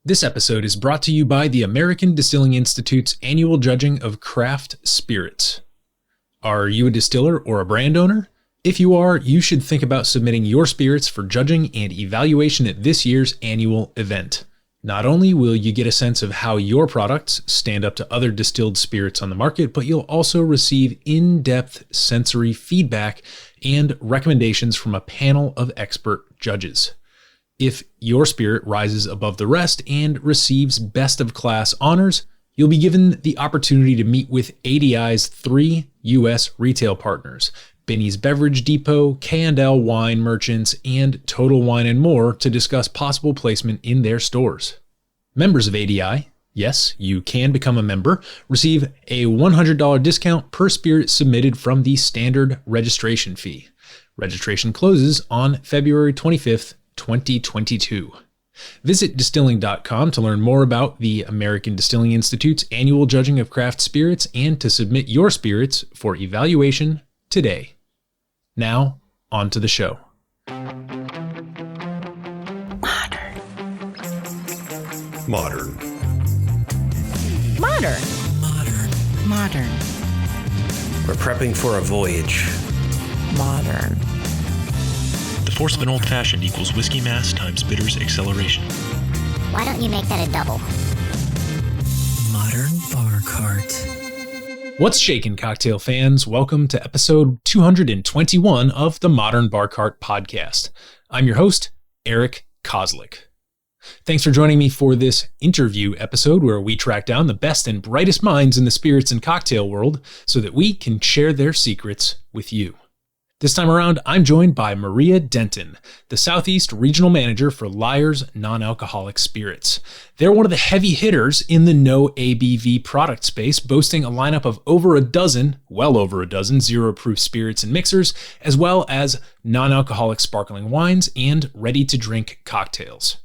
This episode is brought to you by the American Distilling Institute's annual judging of craft spirits. Are you a distiller or a brand owner? If you are, you should think about submitting your spirits for judging and evaluation at this year's annual event. Not only will you get a sense of how your products stand up to other distilled spirits on the market, but you'll also receive in-depth sensory feedback and recommendations from a panel of expert judges. If your spirit rises above the rest and receives best of class honors, you'll be given the opportunity to meet with ADI's 3 U.S. retail partners, Binny's Beverage Depot, K&L Wine Merchants, and Total Wine & More to discuss possible placement in their stores. Members of ADI, yes, you can become a member, receive a $100 discount per spirit submitted from the standard registration fee. Registration closes on February 25th, 2022. Visit distilling.com to learn more about the American Distilling Institute's annual judging of craft spirits and to submit your spirits for evaluation today. Now, on to the show. Modern. We're prepping for a voyage. Modern. The force of an old-fashioned equals whiskey mass times bitters acceleration. Why don't you make that a double? Modern Bar Cart. What's shaking, cocktail fans? Welcome to episode 221 of the Modern Bar Cart podcast. I'm your host, Eric Kozlik. Thanks for joining me for this interview episode where we track down the best and brightest minds in the spirits and cocktail world so that we can share their secrets with you. This time around, I'm joined by Maria Denton, the Southeast Regional Manager for Lyres Non-Alcoholic Spirits. They're one of the heavy hitters in the No-ABV product space, boasting a lineup of well over a dozen zero-proof spirits and mixers, as well as non-alcoholic sparkling wines and ready-to-drink cocktails.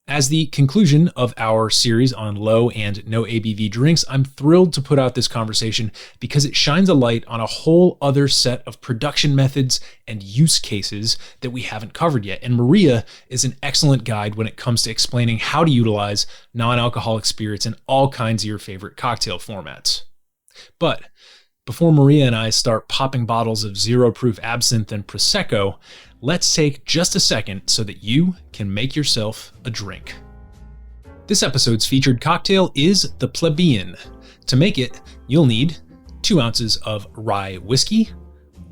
As the conclusion of our series on low and no ABV drinks, I'm thrilled to put out this conversation because it shines a light on a whole other set of production methods and use cases that we haven't covered yet. And Maria is an excellent guide when it comes to explaining how to utilize non-alcoholic spirits in all kinds of your favorite cocktail formats. But before Maria and I start popping bottles of zero-proof absinthe and Prosecco, let's take just a second so that you can make yourself a drink. This episode's featured cocktail is the Plebeian. To make it, you'll need 2 ounces of rye whiskey,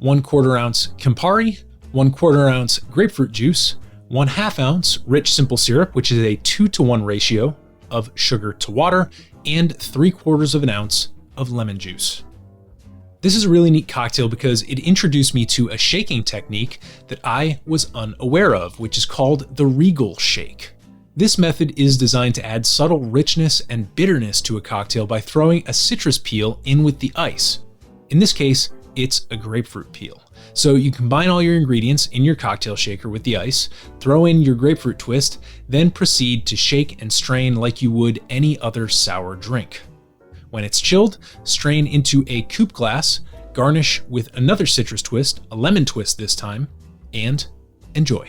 1/4 ounce Campari, 1/4 ounce grapefruit juice, 1/2 ounce rich simple syrup, which is a 2-to-1 ratio of sugar to water, and 3/4 ounce of lemon juice. This is a really neat cocktail because it introduced me to a shaking technique that I was unaware of, which is called the Regal Shake. This method is designed to add subtle richness and bitterness to a cocktail by throwing a citrus peel in with the ice. In this case, it's a grapefruit peel. So you combine all your ingredients in your cocktail shaker with the ice, throw in your grapefruit twist, then proceed to shake and strain like you would any other sour drink. When it's chilled, strain into a coupe glass, garnish with another citrus twist, a lemon twist this time, and enjoy.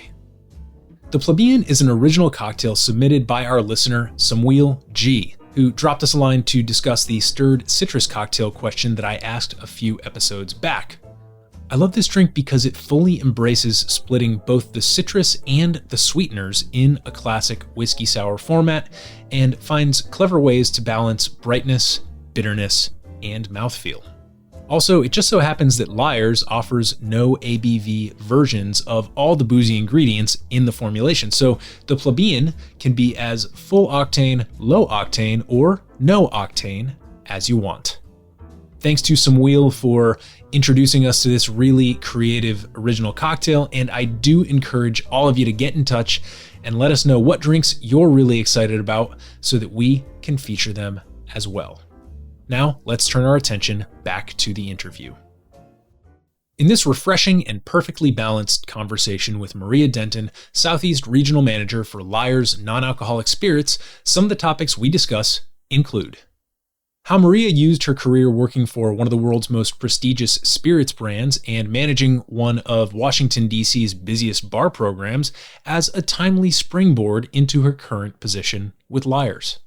The Plebeian is an original cocktail submitted by our listener, Samuel G., who dropped us a line to discuss the stirred citrus cocktail question that I asked a few episodes back. I love this drink because it fully embraces splitting both the citrus and the sweeteners in a classic whiskey sour format and finds clever ways to balance brightness, bitterness, and mouthfeel. Also, it just so happens that Lyres offers no ABV versions of all the boozy ingredients in the formulation, so the Plebeian can be as full octane, low octane, or no octane as you want. Thanks to Samuel for introducing us to this really creative original cocktail, and I do encourage all of you to get in touch and let us know what drinks you're really excited about so that we can feature them as well. Now, let's turn our attention back to the interview. In this refreshing and perfectly balanced conversation with Maria Denton, Southeast Regional Manager for Lyres Non-Alcoholic Spirits, some of the topics we discuss include how Maria used her career working for one of the world's most prestigious spirits brands and managing one of Washington, D.C.'s busiest bar programs as a timely springboard into her current position with Lyres.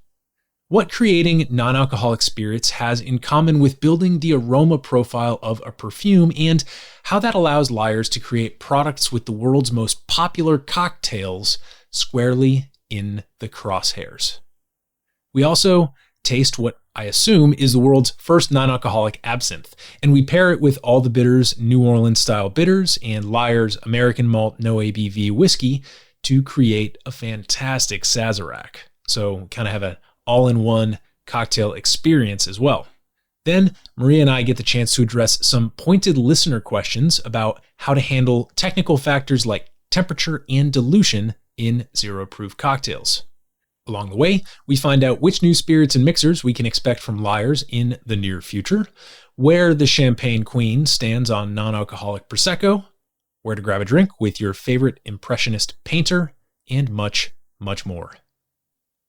What creating non-alcoholic spirits has in common with building the aroma profile of a perfume, and how that allows Lyres to create products with the world's most popular cocktails squarely in the crosshairs. We also taste what I assume is the world's first non-alcoholic absinthe, and we pair it with all the bitters, New Orleans-style bitters, and Lyres American malt No-ABV whiskey to create a fantastic Sazerac. So kind of have an all-in-one cocktail experience as well. Then Maria and I get the chance to address some pointed listener questions about how to handle technical factors like temperature and dilution in zero-proof cocktails. Along the way, we find out which new spirits and mixers we can expect from Lyres in the near future, where the Champagne Queen stands on non-alcoholic Prosecco, where to grab a drink with your favorite impressionist painter, and much, much more.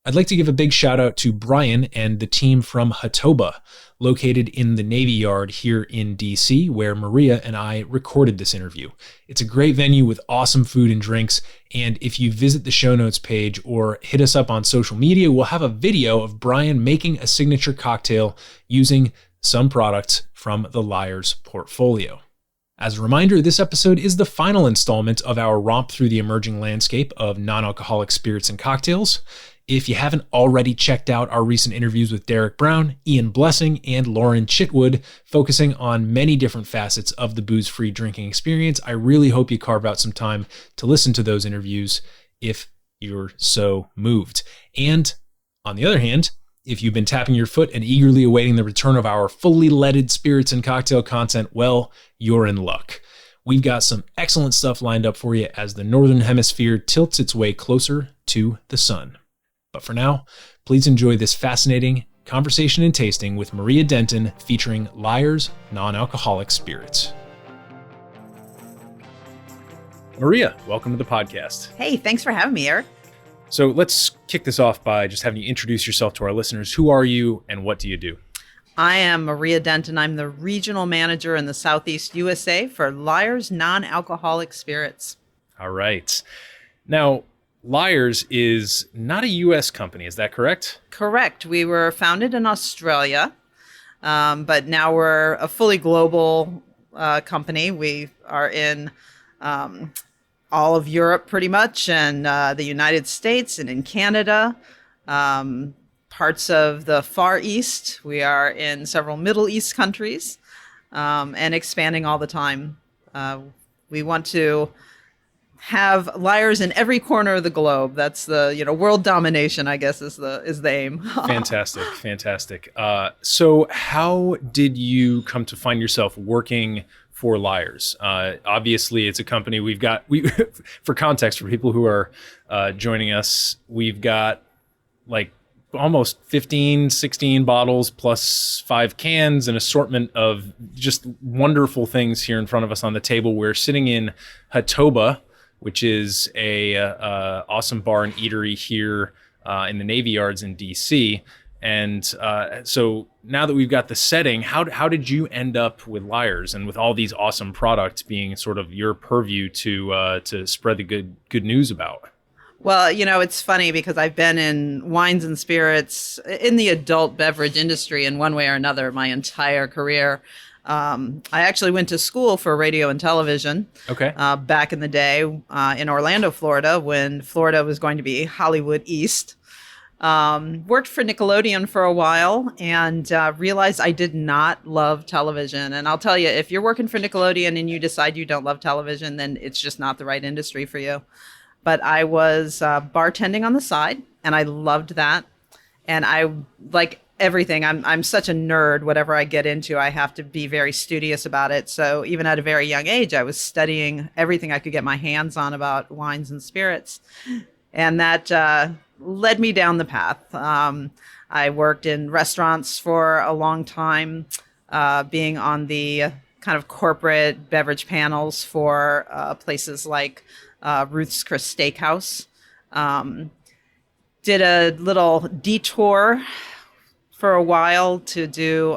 I'd like to give a big shout out to Brian and the team from Hatoba, located in the Navy Yard here in DC, where Maria and I recorded this interview. It's a great venue with awesome food and drinks, and if you visit the show notes page or hit us up on social media, we'll have a video of Brian making a signature cocktail using some products from the Lyres portfolio. As a reminder, this episode is the final installment of our romp through the emerging landscape of non-alcoholic spirits and cocktails. If you haven't already checked out our recent interviews with Derek Brown, Ian Blessing, and Lauren Chitwood, focusing on many different facets of the booze-free drinking experience, I really hope you carve out some time to listen to those interviews if you're so moved. And on the other hand, if you've been tapping your foot and eagerly awaiting the return of our fully leaded spirits and cocktail content, well, you're in luck. We've got some excellent stuff lined up for you as the Northern Hemisphere tilts its way closer to the sun. But for now, please enjoy this fascinating conversation and tasting with Maria Denton featuring Lyres non-alcoholic spirits. Maria, welcome to the podcast. Hey, thanks for having me, Eric. So let's kick this off by just having you introduce yourself to our listeners. Who are you and what do you do? I am Maria Denton. I'm the regional manager in the Southeast USA for Lyres non-alcoholic spirits. All right. Now, Lyres is not a U.S. company, is that correct? Correct. We were founded in Australia, but now we're a fully global company. We are in all of Europe pretty much, and the United States, and in Canada, parts of the Far East. We are in several Middle East countries, and expanding all the time. We want to have Lyres in every corner of the globe. That's the, world domination, I guess, is the aim. Fantastic. So how did you come to find yourself working for Lyres? Obviously, it's a company we for context, for people who are joining us, we've got like almost 15, 16 bottles plus 5 cans, an assortment of just wonderful things here in front of us on the table. We're sitting in Hatoba, which is a awesome bar and eatery here in the Navy Yards in DC. And so now that we've got the setting, how did you end up with Lyres and with all these awesome products being sort of your purview to spread the good news about? Well, it's funny because I've been in wines and spirits in the adult beverage industry in one way or another my entire career. I actually went to school for radio and television. Okay. Back in the day in Orlando, Florida, when Florida was going to be Hollywood East. Worked for Nickelodeon for a while and realized I did not love television. And I'll tell you, if you're working for Nickelodeon and you decide you don't love television, then it's just not the right industry for you. But I was bartending on the side, and I loved that. And I like everything. I'm such a nerd. Whatever I get into, I have to be very studious about it. So even at a very young age, I was studying everything I could get my hands on about wines and spirits. And that led me down the path. I worked in restaurants for a long time, being on the kind of corporate beverage panels for places like Ruth's Chris Steakhouse. Did a little detour for a while to do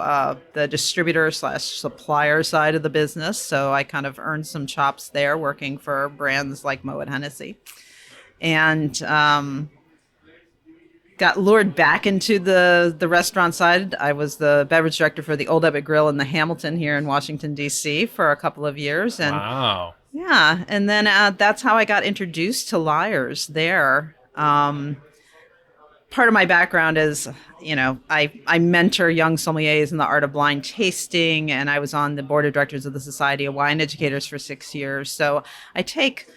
the distributor / supplier side of the business. So I kind of earned some chops there working for brands like Moët Hennessy. And got lured back into the restaurant side. I was the beverage director for the Old Ebbitt Grill in the Hamilton here in Washington, D.C. for a couple of years. And Wow. yeah, and then that's how I got introduced to Lyres there. Part of my background is, I mentor young sommeliers in the art of blind tasting, and I was on the board of directors of the Society of Wine Educators for 6 years. So I take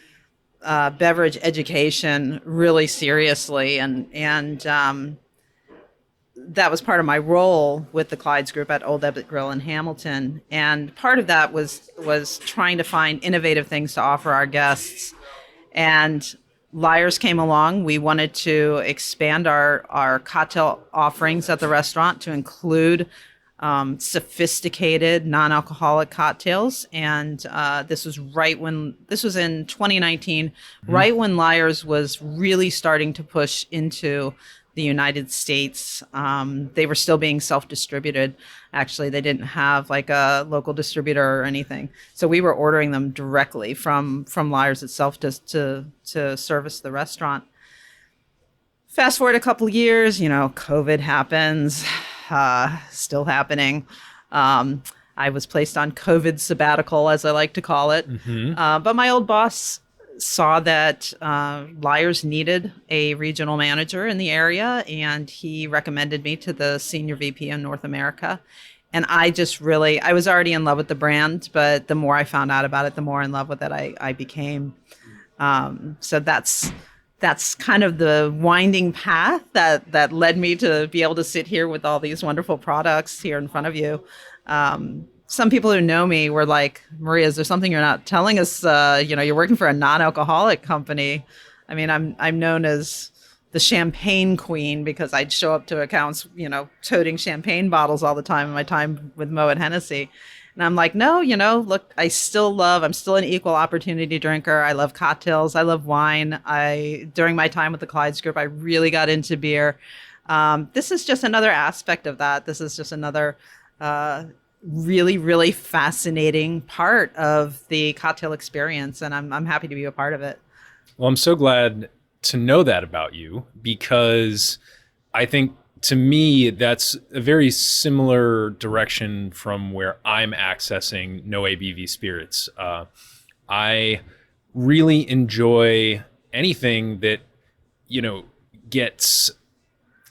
beverage education really seriously, and that was part of my role with the Clyde's Group at Old Ebbitt Grill in Hamilton. And part of that was trying to find innovative things to offer our guests. And Lyres came along. We wanted to expand our cocktail offerings at the restaurant to include sophisticated non-alcoholic cocktails. And this was in 2019, right when Lyres was really starting to push into the United States. They were still being self-distributed. Actually, they didn't have like a local distributor or anything. So we were ordering them directly from Lyres itself to service the restaurant. Fast forward a couple of years, COVID happens, still happening. I was placed on COVID sabbatical, as I like to call it. But my old boss saw that Lyres needed a regional manager in the area, and he recommended me to the senior VP in North America. And I was already in love with the brand, but the more I found out about it, the more in love with it I became. So that's kind of the winding path that led me to be able to sit here with all these wonderful products here in front of you. Some people who know me were like, Maria, is there something you're not telling us? You're working for a non-alcoholic company. I mean, I'm known as the champagne queen because I'd show up to accounts, toting champagne bottles all the time in my time with Moët Hennessy. And I'm like, no, look, I'm still an equal opportunity drinker. I love cocktails. I love wine. During my time with the Clyde's Group, I really got into beer. This is just another aspect of that. This is just another really, really fascinating part of the cocktail experience, and I'm happy to be a part of it. Well, I'm so glad to know that about you, because I think to me that's a very similar direction from where I'm accessing No-ABV spirits. I really enjoy anything that gets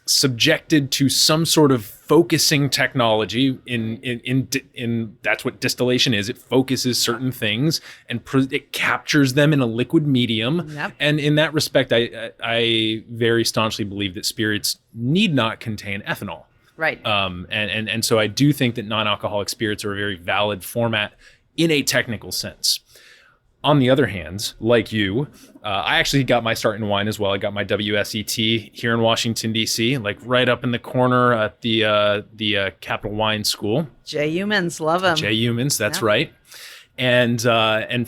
subjected to some sort of focusing technology in that's what distillation is. It focuses certain things and it captures them in a liquid medium. Yep. And in that respect, I very staunchly believe that spirits need not contain ethanol. Right. And so I do think that non-alcoholic spirits are a very valid format in a technical sense. On the other hand, like you, I actually got my start in wine as well. I got my WSET here in Washington, D.C., like right up in the corner at the Capital Wine School. Jay Humans, love him. Jay Humans, that's right. And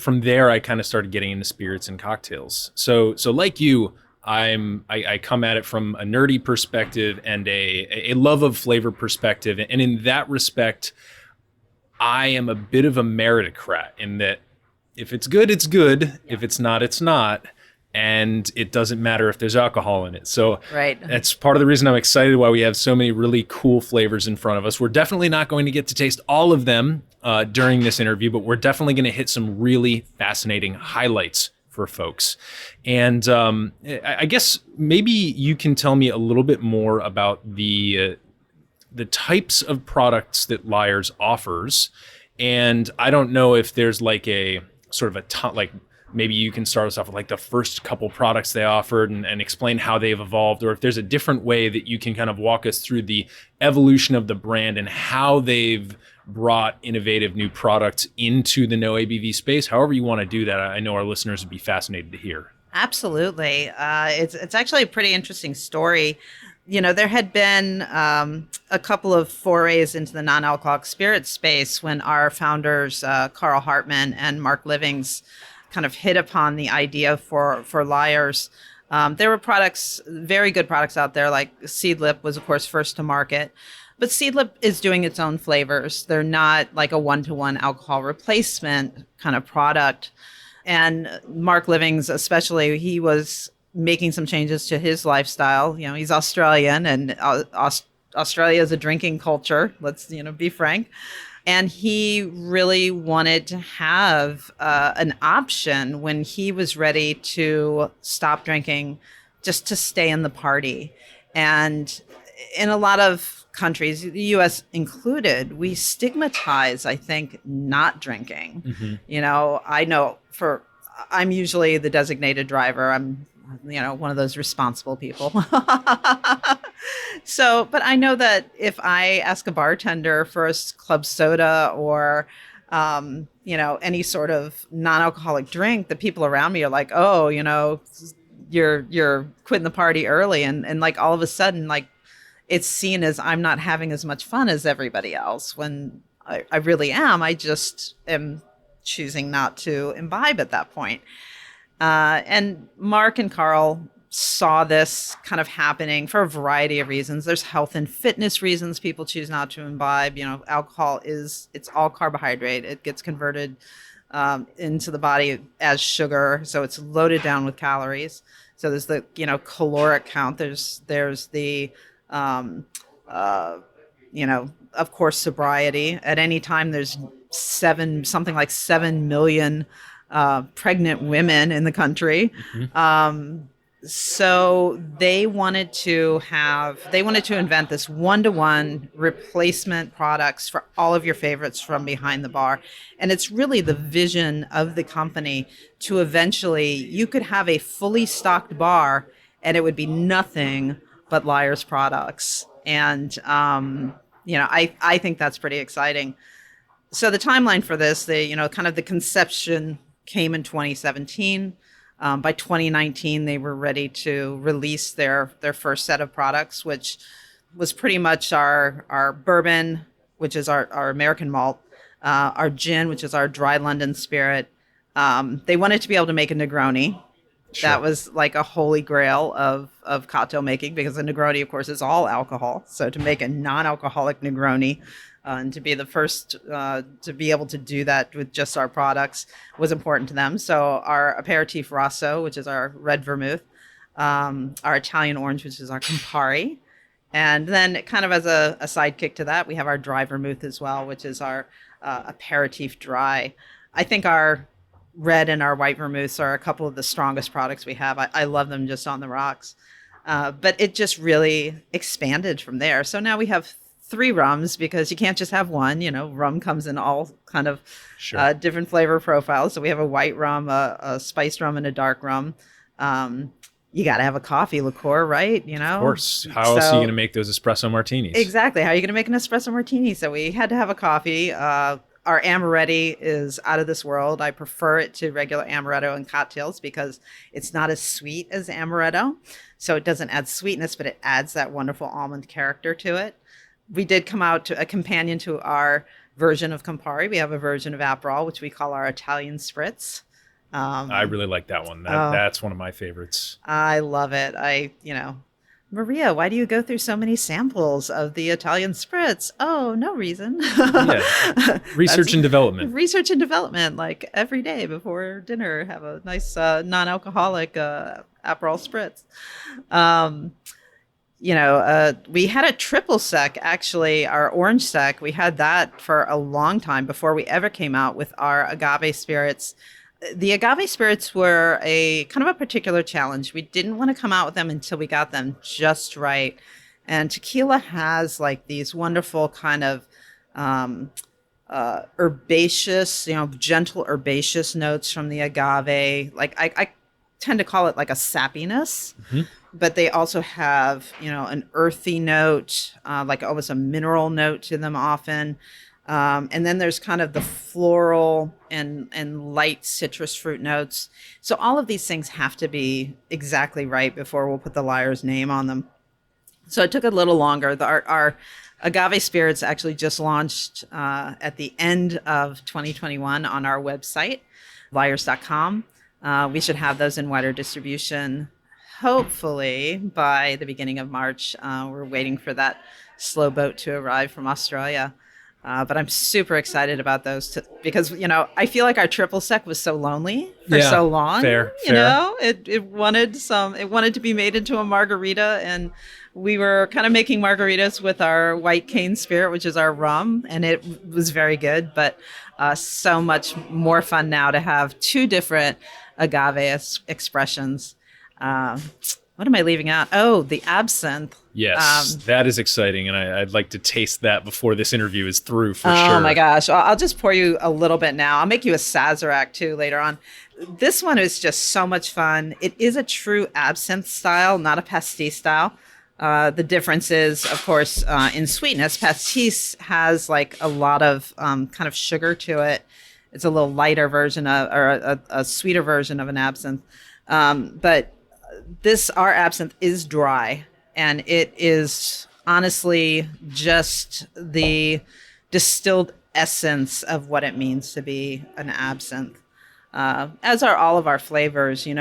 from there, I kind of started getting into spirits and cocktails. So like you, I come at it from a nerdy perspective and a love of flavor perspective. And in that respect, I am a bit of a meritocrat in that if it's good, it's good. Yeah. If it's not, it's not. And it doesn't matter if there's alcohol in it. So that's part of the reason I'm excited why we have so many really cool flavors in front of us. We're definitely not going to get to taste all of them during this interview, but we're definitely going to hit some really fascinating highlights for folks. And I guess maybe you can tell me a little bit more about the types of products that Lyres offers. And I don't know if there's like a sort of maybe you can start us off with like the first couple products they offered and explain how they've evolved, or if there's a different way that you can kind of walk us through the evolution of the brand and how they've brought innovative new products into the no-ABV space. However you want to do that, I know our listeners would be fascinated to hear. Absolutely. It's actually a pretty interesting story. There had been a couple of forays into the non-alcoholic spirit space when our founders, Carl Hartman and Mark Livings, kind of hit upon the idea for Lyres. There were products, very good products out there, like Seedlip was, of course, first to market. But Seedlip is doing its own flavors. They're not like a one-to-one alcohol replacement kind of product. And Mark Livings, especially, he was making some changes to his lifestyle. You know, he's Australian, and Australia is a drinking culture. Let's, be frank. And he really wanted to have an option when he was ready to stop drinking, just to stay in the party. And in a lot of countries, the U.S. included, we stigmatize, I think, not drinking. Mm-hmm. I'm usually the designated driver. I'm, one of those responsible people. But I know that if I ask a bartender for a club soda or, any sort of non-alcoholic drink, the people around me are like, oh, you're quitting the party early. And like all of a sudden, like it's seen as I'm not having as much fun as everybody else when I really am. I just am choosing not to imbibe at that point. And Mark and Carl saw this kind of happening for a variety of reasons. There's health and fitness reasons people choose not to imbibe. Alcohol it's all carbohydrate. It gets converted into the body as sugar. So it's loaded down with calories. So there's the, caloric count. There's the, of course, sobriety. At any time, there's something like 7 million pregnant women in the country. Mm-hmm. So they wanted to invent this one-to-one replacement products for all of your favorites from behind the bar. And it's really the vision of the company to eventually, you could have a fully stocked bar and it would be nothing but Lyres products. And, I think that's pretty exciting. So the timeline for this, kind of the conception came in 2017. By 2019, they were ready to release their first set of products, which was pretty much our bourbon, which is our American malt, our gin, which is our dry London spirit. They wanted to be able to make a Negroni. Sure. That was like a holy grail of cocktail making, because a Negroni, of course, is all alcohol. So to make a non-alcoholic Negroni, and to be the first to be able to do that with just our products was important to them. So our Aperitif Rosso, which is our red vermouth, our Italian orange, which is our Campari. And then kind of as a sidekick to that, we have our dry vermouth as well, which is our Aperitif Dry. I think our red and our white vermouths are a couple of the strongest products we have. I love them just on the rocks. But it just really expanded from there. So now we have 3 rums, because you can't just have one. Rum comes in all kind of different flavor profiles. So we have a white rum, a spiced rum, and a dark rum. You got to have a coffee liqueur, right? Of course. How else are you going to make those espresso martinis? Exactly. How are you going to make an espresso martini? So we had to have a coffee. Our amaretti is out of this world. I prefer it to regular amaretto in cocktails because it's not as sweet as amaretto. So it doesn't add sweetness, but it adds that wonderful almond character to it. We did come out to a companion to our version of Campari. We have a version of Aperol, which we call our Italian Spritz. I really like that one. That's one of my favorites. I love it. Maria, why do you go through so many samples of the Italian Spritz? Oh, no reason. Research and development. Research and development, like every day before dinner, have a nice non-alcoholic Aperol Spritz. We had a triple sec, actually, our orange sec. We had that for a long time before we ever came out with our agave spirits. The agave spirits were a kind of a particular challenge. We didn't want to come out with them until we got them just right. And tequila has like these wonderful kind of herbaceous, gentle herbaceous notes from the agave. Like I tend to call it like a sappiness. Mm-hmm. But they also have, an earthy note, like almost a mineral note to them often. And then there's kind of the floral and light citrus fruit notes. So all of these things have to be exactly right before we'll put the Lyres name on them. So it took a little longer. Our agave spirits actually just launched at the end of 2021 on our website, lyres.com. We should have those in wider distribution hopefully by the beginning of March. We're waiting for that slow boat to arrive from Australia. But I'm super excited about those because, I feel like our triple sec was so lonely for so long. Fair. It wanted to be made into a margarita, and we were kind of making margaritas with our white cane spirit, which is our rum, and it was very good, but so much more fun now to have two different agave expressions. What am I leaving out? Oh, the absinthe. Yes, that is exciting, and I'd like to taste that before this interview is through for sure. Oh my gosh. I'll just pour you a little bit now. I'll make you a Sazerac too later on. This one is just so much fun. It is a true absinthe style, not a pastis style. The difference is, of course, in sweetness. Pastis has like a lot of kind of sugar to it. It's a little lighter version or a sweeter version of an absinthe. But our absinthe is dry, and it is honestly just the distilled essence of what it means to be an absinthe. As are all of our flavors. We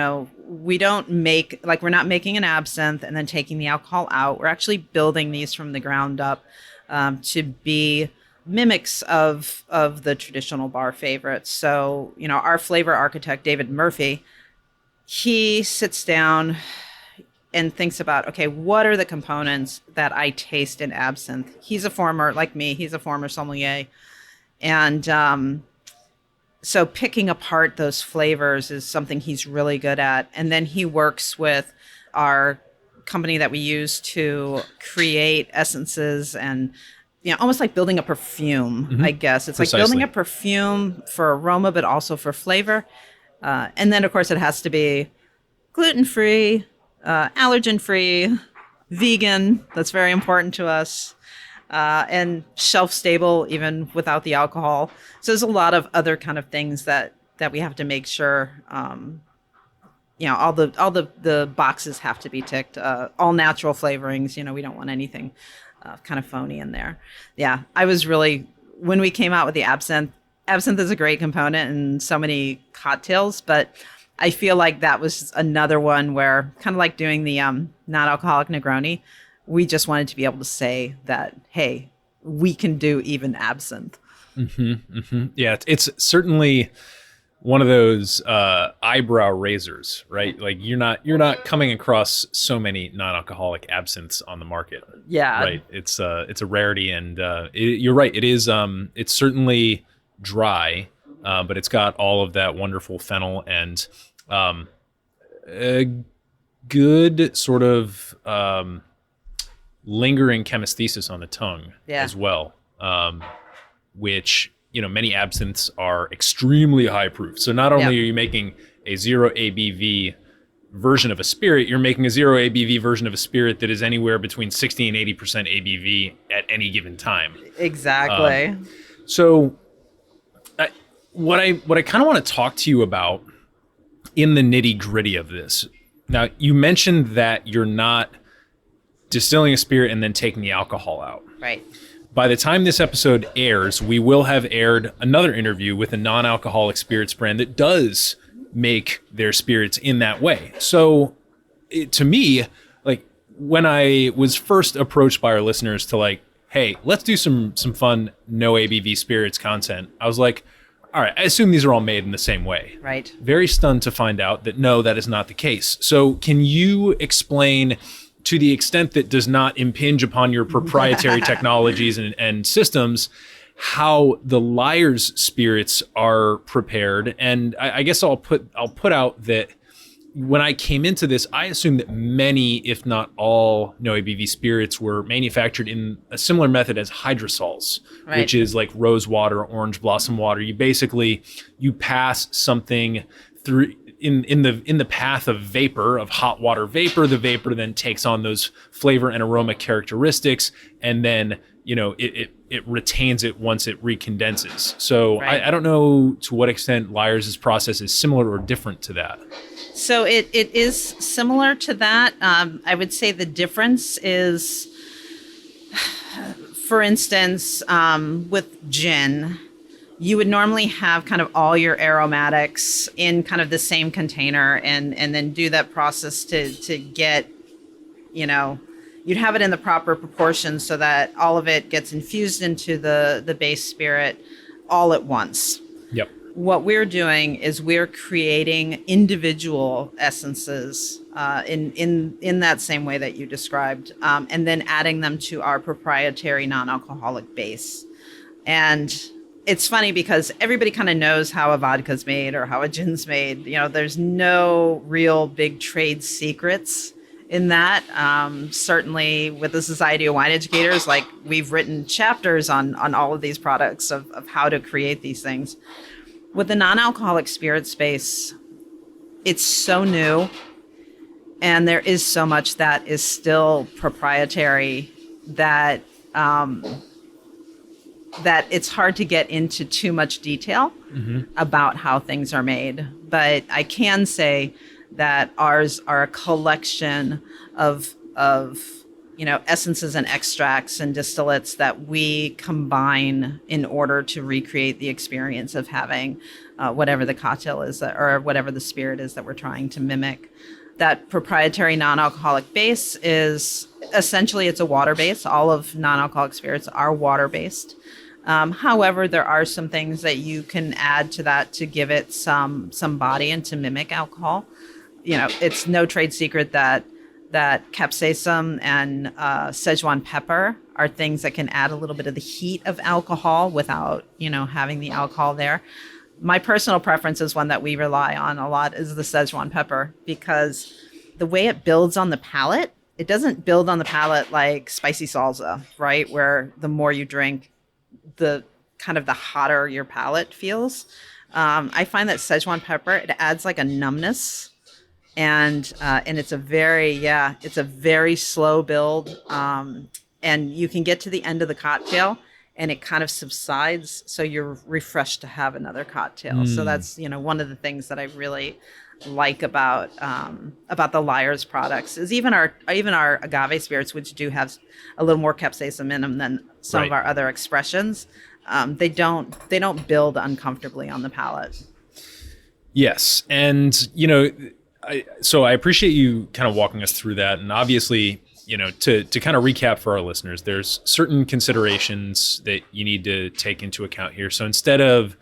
don't we're not making an absinthe and then taking the alcohol out. We're actually building these from the ground up to be mimics of the traditional bar favorites. So, our flavor architect, David Murphy, he sits down and thinks about, okay, what are the components that I taste in absinthe? He's a former sommelier. And so picking apart those flavors is something he's really good at. And then he works with our company that we use to create essences and, almost like building a perfume, I guess. It's Precisely. like building a perfume for aroma, but also for flavor. And then, of course, it has to be gluten-free, allergen-free, vegan. That's very important to us. And shelf-stable, even without the alcohol. So there's a lot of other kind of things that we have to make sure, all the boxes have to be ticked. All natural flavorings. We don't want anything kind of phony in there. Yeah, when we came out with the absinthe is a great component in so many cocktails, but I feel like that was another one where, kind of like doing the non-alcoholic Negroni, we just wanted to be able to say that, hey, we can do even absinthe. Yeah, it's certainly one of those eyebrow raisers, right? Like you're not coming across so many non-alcoholic absinthes on the market. Yeah, right. It's a rarity, and you're right. It is. It's certainly dry, but it's got all of that wonderful fennel and a good sort of lingering chemisthesis on the tongue as well, which, many absinthes are extremely high proof. So not only are you making a 0 ABV version of a spirit, you're making a 0 ABV version of a spirit that is anywhere between 60 and 80% ABV at any given time. Exactly. So what I kind of want to talk to you about in the nitty gritty of this. Now, you mentioned that you're not distilling a spirit and then taking the alcohol out. Right. By the time this episode airs, we will have aired another interview with a non-alcoholic spirits brand that does make their spirits in that way. So to me, like when I was first approached by our listeners to like, hey, let's do some fun no ABV spirits content, I was like, all right, I assume these are all made in the same way. Right. Very stunned to find out that no, that is not the case. So can you explain, to the extent that does not impinge upon your proprietary technologies and systems, how the Lyres spirits are prepared? And I guess I'll put out that when I came into this, I assumed that many, if not all, no-ABV spirits were manufactured in a similar method as hydrosols, which is like rose water, orange blossom water. You pass something through in the path of vapor, of hot water vapor. The vapor then takes on those flavor and aroma characteristics, and then it retains it once it recondenses. So I don't know to what extent Lyres' process is similar or different to that. So it is similar to that. I would say the difference is, for instance, with gin, you would normally have kind of all your aromatics in kind of the same container and then do that process to get, you'd have it in the proper proportions so that all of it gets infused into the base spirit all at once. Yep. What we're doing is we're creating individual essences in that same way that you described, and then adding them to our proprietary non-alcoholic base. And it's funny because everybody kind of knows how a vodka's made or how a gin's made. There's no real big trade secrets in that. Certainly with the Society of Wine Educators, like we've written chapters on all of these products of how to create these things. With the non-alcoholic spirit space, it's so new and there is so much that is still proprietary that that it's hard to get into too much detail about how things are made. But I can say that ours are a collection of essences and extracts and distillates that we combine in order to recreate the experience of having whatever the cocktail is or whatever the spirit is that we're trying to mimic. That proprietary non-alcoholic base is essentially, it's a water base. All of non-alcoholic spirits are water based. However, there are some things that you can add to that to give it some body and to mimic alcohol. It's no trade secret that capsaicin and Szechuan pepper are things that can add a little bit of the heat of alcohol without, having the alcohol there. My personal preference is one that we rely on a lot is the Szechuan pepper, because the way it builds on the palate, it doesn't build on the palate like spicy salsa, right? Where the more you drink, the kind of the hotter your palate feels. I find that Szechuan pepper, it adds like a numbness, and it's a very slow build, and you can get to the end of the cocktail and it kind of subsides, so you're refreshed to have another cocktail. So that's one of the things that I really like about the Lyres products is even our agave spirits, which do have a little more capsaicin in them than some of our other expressions. They don't build uncomfortably on the palate. Yes, and so I appreciate you kind of walking us through that, and obviously, to kind of recap for our listeners, there's certain considerations that you need to take into account here. So instead of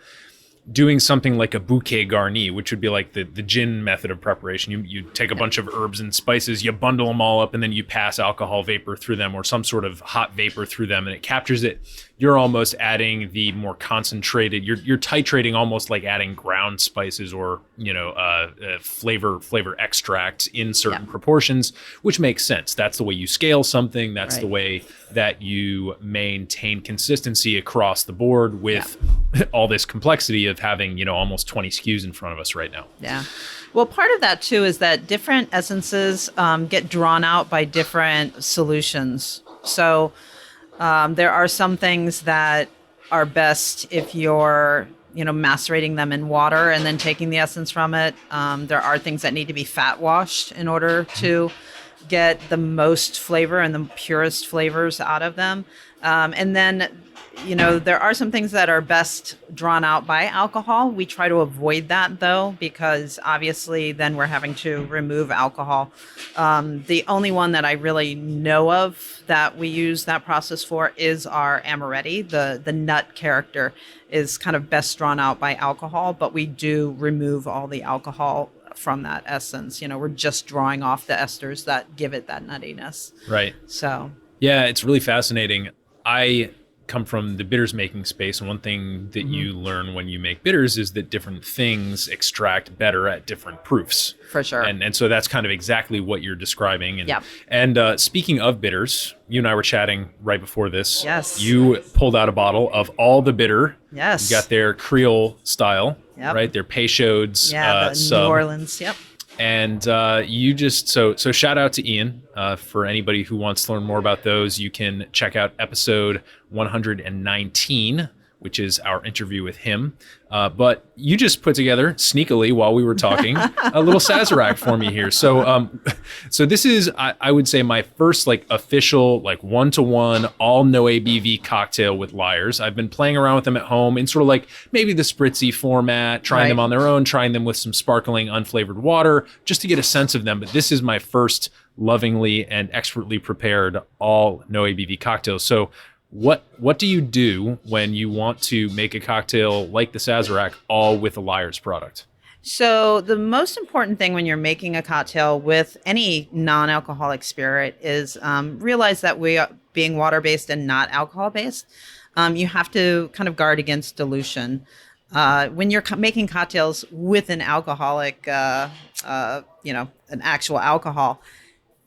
doing something like a bouquet garni, which would be like the gin method of preparation. You take a bunch of herbs and spices, you bundle them all up, and then you pass alcohol vapor through them or some sort of hot vapor through them, and it captures it. You're almost adding the more concentrated, you're titrating almost like adding ground spices or, flavor extracts in certain proportions, which makes sense. That's the way you scale something. That's the way that you maintain consistency across the board with all this complexity of having, almost 20 SKUs in front of us right now. Yeah. Well, part of that too is that different essences get drawn out by different solutions. So there are some things that are best if you're, macerating them in water and then taking the essence from it. There are things that need to be fat washed in order to get the most flavor and the purest flavors out of them. And then, there are some things that are best drawn out by alcohol. We try to avoid that though, because obviously then we're having to remove alcohol. The only one that I really know of that we use that process for is our amaretti. The nut character is kind of best drawn out by alcohol, but we do remove all the alcohol from that essence. We're just drawing off the esters that give it that nuttiness. Right. So. Yeah, it's really fascinating. I come from the bitters making space, and one thing that you learn when you make bitters is that different things extract better at different proofs. For sure. And so that's kind of exactly what you're describing. And, yep. And speaking of bitters, you and I were chatting right before this. Yes. You pulled out a bottle of all the bitter. Yes. You got their Creole style, yep. right? Their Peychaud's. Yeah, the New Orleans. Yep. And you just, so shout out to Ian. For anybody who wants to learn more about those, you can check out episode 119, which is our interview with him. But you just put together, sneakily while we were talking, a little Sazerac for me here. So this is, I would say, my first like official, like one-to-one, all no-ABV cocktail with Lyres. I've been playing around with them at home in sort of like maybe the spritzy format, trying them on their own, trying them with some sparkling unflavored water, just to get a sense of them. But this is my first lovingly and expertly prepared all no-ABV cocktails. So what do you do when you want to make a cocktail like the Sazerac all with a Lyres product? So the most important thing when you're making a cocktail with any non-alcoholic spirit is realize that we are being water-based and not alcohol-based. You have to kind of guard against dilution. When you're making cocktails with an alcoholic, an actual alcohol,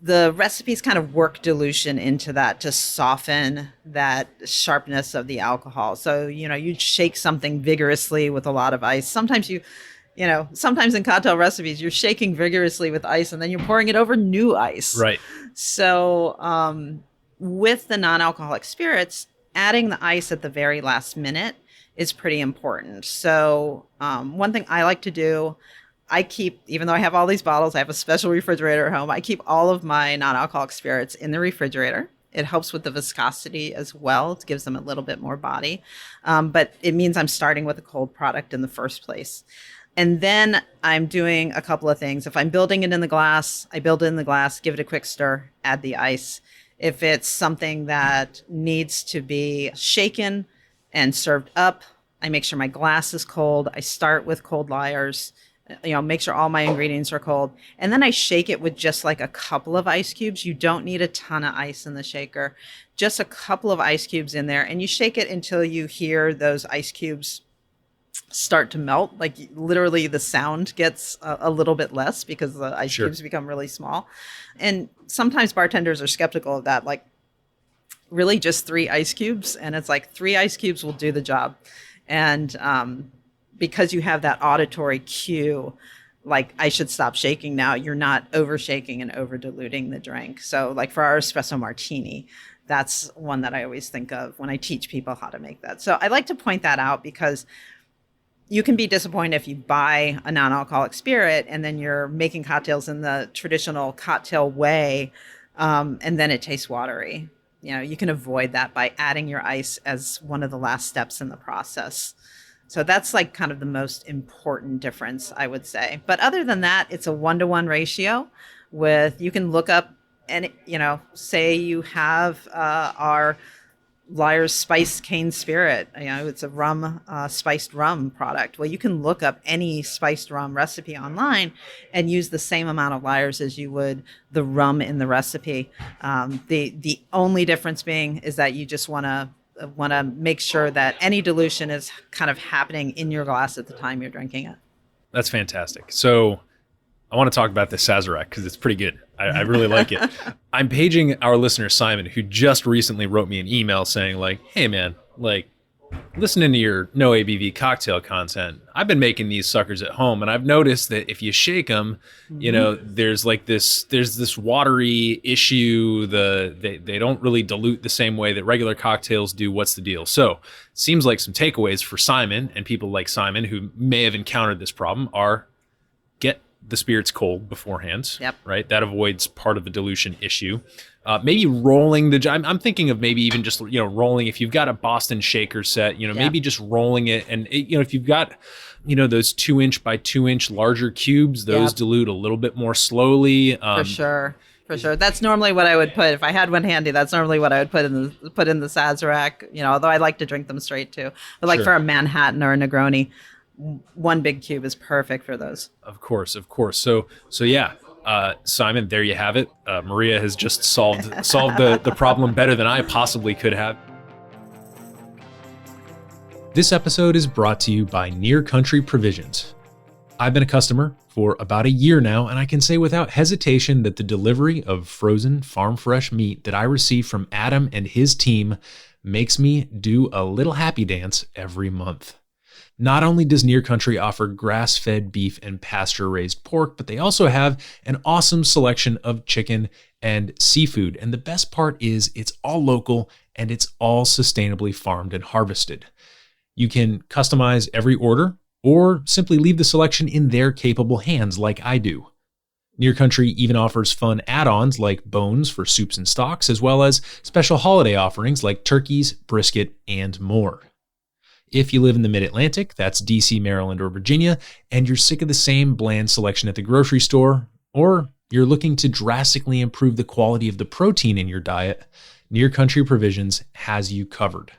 the recipes kind of work dilution into that to soften that sharpness of the alcohol. So, you shake something vigorously with a lot of ice. Sometimes sometimes in cocktail recipes, you're shaking vigorously with ice and then you're pouring it over new ice. Right. So with the non-alcoholic spirits, adding the ice at the very last minute is pretty important. So one thing I like to do, I keep, even though I have all these bottles, I have a special refrigerator at home. I keep all of my non-alcoholic spirits in the refrigerator. It helps with the viscosity as well. It gives them a little bit more body. But it means I'm starting with a cold product in the first place. And then I'm doing a couple of things. If I'm building it in the glass, I build it in the glass, give it a quick stir, add the ice. If it's something that needs to be shaken and served up, I make sure my glass is cold. I start with cold Lyres. Make sure all my ingredients are cold. And then I shake it with just like a couple of ice cubes. You don't need a ton of ice in the shaker. Just a couple of ice cubes in there. And you shake it until you hear those ice cubes start to melt. Like literally the sound gets a little bit less because the ice cubes become really small. And sometimes bartenders are skeptical of that. Like really just 3 ice cubes. And it's like 3 ice cubes will do the job. And, because you have that auditory cue, like I should stop shaking now, you're not over shaking and over diluting the drink. So like for our espresso martini, that's one that I always think of when I teach people how to make that. So I like to point that out because you can be disappointed if you buy a non-alcoholic spirit and then you're making cocktails in the traditional cocktail way, and then it tastes watery. You can avoid that by adding your ice as one of the last steps in the process. So that's like kind of the most important difference, I would say. But other than that, it's a 1-to-1 ratio you can look up and, say you have our Lyres spiced cane spirit. It's a rum, spiced rum product. Well, you can look up any spiced rum recipe online and use the same amount of Lyres as you would the rum in the recipe. The only difference being is that you just want to make sure that any dilution is kind of happening in your glass at the time you're drinking it. That's fantastic. So I want to talk about this Sazerac because it's pretty good. I really like it. I'm paging our listener, Simon, who just recently wrote me an email saying like, hey man, like listening to your no-ABV cocktail content, I've been making these suckers at home and I've noticed that if you shake them, there's this watery issue. They don't really dilute the same way that regular cocktails do. What's the deal? So it seems like some takeaways for Simon and people like Simon who may have encountered this problem are get the spirits cold beforehand. Yep. Right. That avoids part of the dilution issue. Maybe rolling I'm thinking of maybe even just, rolling if you've got a Boston shaker set, maybe just rolling it. And, if you've got, those 2-inch by 2-inch larger cubes, those dilute a little bit more slowly. For sure. That's normally what I would put. If I had one handy, that's normally what I would put in the Sazerac, although I like to drink them straight too. But for a Manhattan or a Negroni, 1 big cube is perfect for those. Of course. So yeah. Simon, there you have it. Maria has just solved the problem better than I possibly could have. This episode is brought to you by Near Country Provisions. I've been a customer for about a year now, and I can say without hesitation that the delivery of frozen farm fresh meat that I receive from Adam and his team makes me do a little happy dance every month. Not only does Near Country offer grass-fed beef and pasture-raised pork, but they also have an awesome selection of chicken and seafood. And the best part is it's all local and it's all sustainably farmed and harvested. You can customize every order or simply leave the selection in their capable hands like I do. Near Country even offers fun add-ons like bones for soups and stocks, as well as special holiday offerings like turkeys, brisket, and more. If you live in the Mid-Atlantic, that's DC, Maryland, or Virginia, and you're sick of the same bland selection at the grocery store, or you're looking to drastically improve the quality of the protein in your diet, Near Country Provisions has you covered.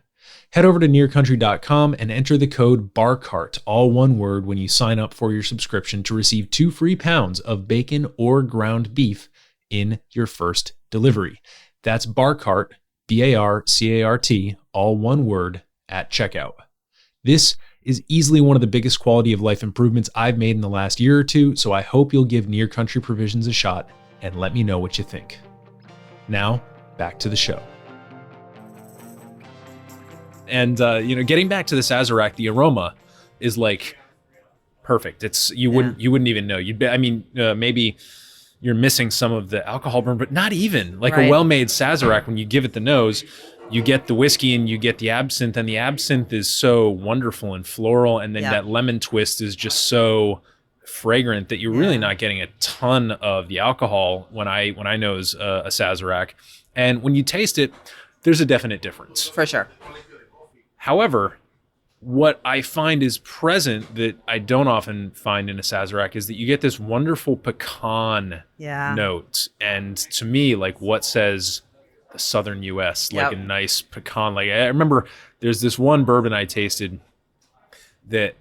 Head over to nearcountry.com and enter the code BARCART, all one word, when you sign up for your subscription to receive 2 free pounds of bacon or ground beef in your first delivery. That's BARCART, BARCART, all one word, at checkout. This is easily one of the biggest quality of life improvements I've made in the last year or two, so I hope you'll give Near Country Provisions a shot and let me know what you think. Now, back to the show. And getting back to the Sazerac, the aroma is like perfect. It's you wouldn't even know. Maybe you're missing some of the alcohol burn, but not even like a well-made Sazerac. When you give it the nose, you get the whiskey and you get the absinthe, and the absinthe is so wonderful and floral, and then that lemon twist is just so fragrant that you're really not getting a ton of the alcohol when I nose a Sazerac. And when you taste it, there's a definite difference. For sure. However, what I find is present that I don't often find in a Sazerac is that you get this wonderful pecan note. And to me, like what says the Southern U.S., like a nice pecan. Like I remember there's this one bourbon I tasted that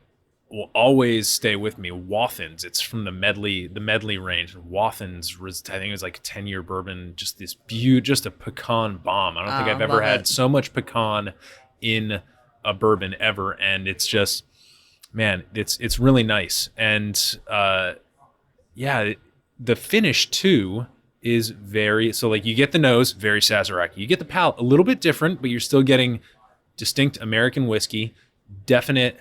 will always stay with me. Wathins. It's from the Medley range. Wathins, I think it was like a 10-year bourbon. Just this just a pecan bomb. I don't think I've ever had so much pecan in a bourbon ever, and it's just, man, it's really nice. And the finish too is so like you get the nose, very Sazerac. You get the palate a little bit different, but you're still getting distinct American whiskey, definite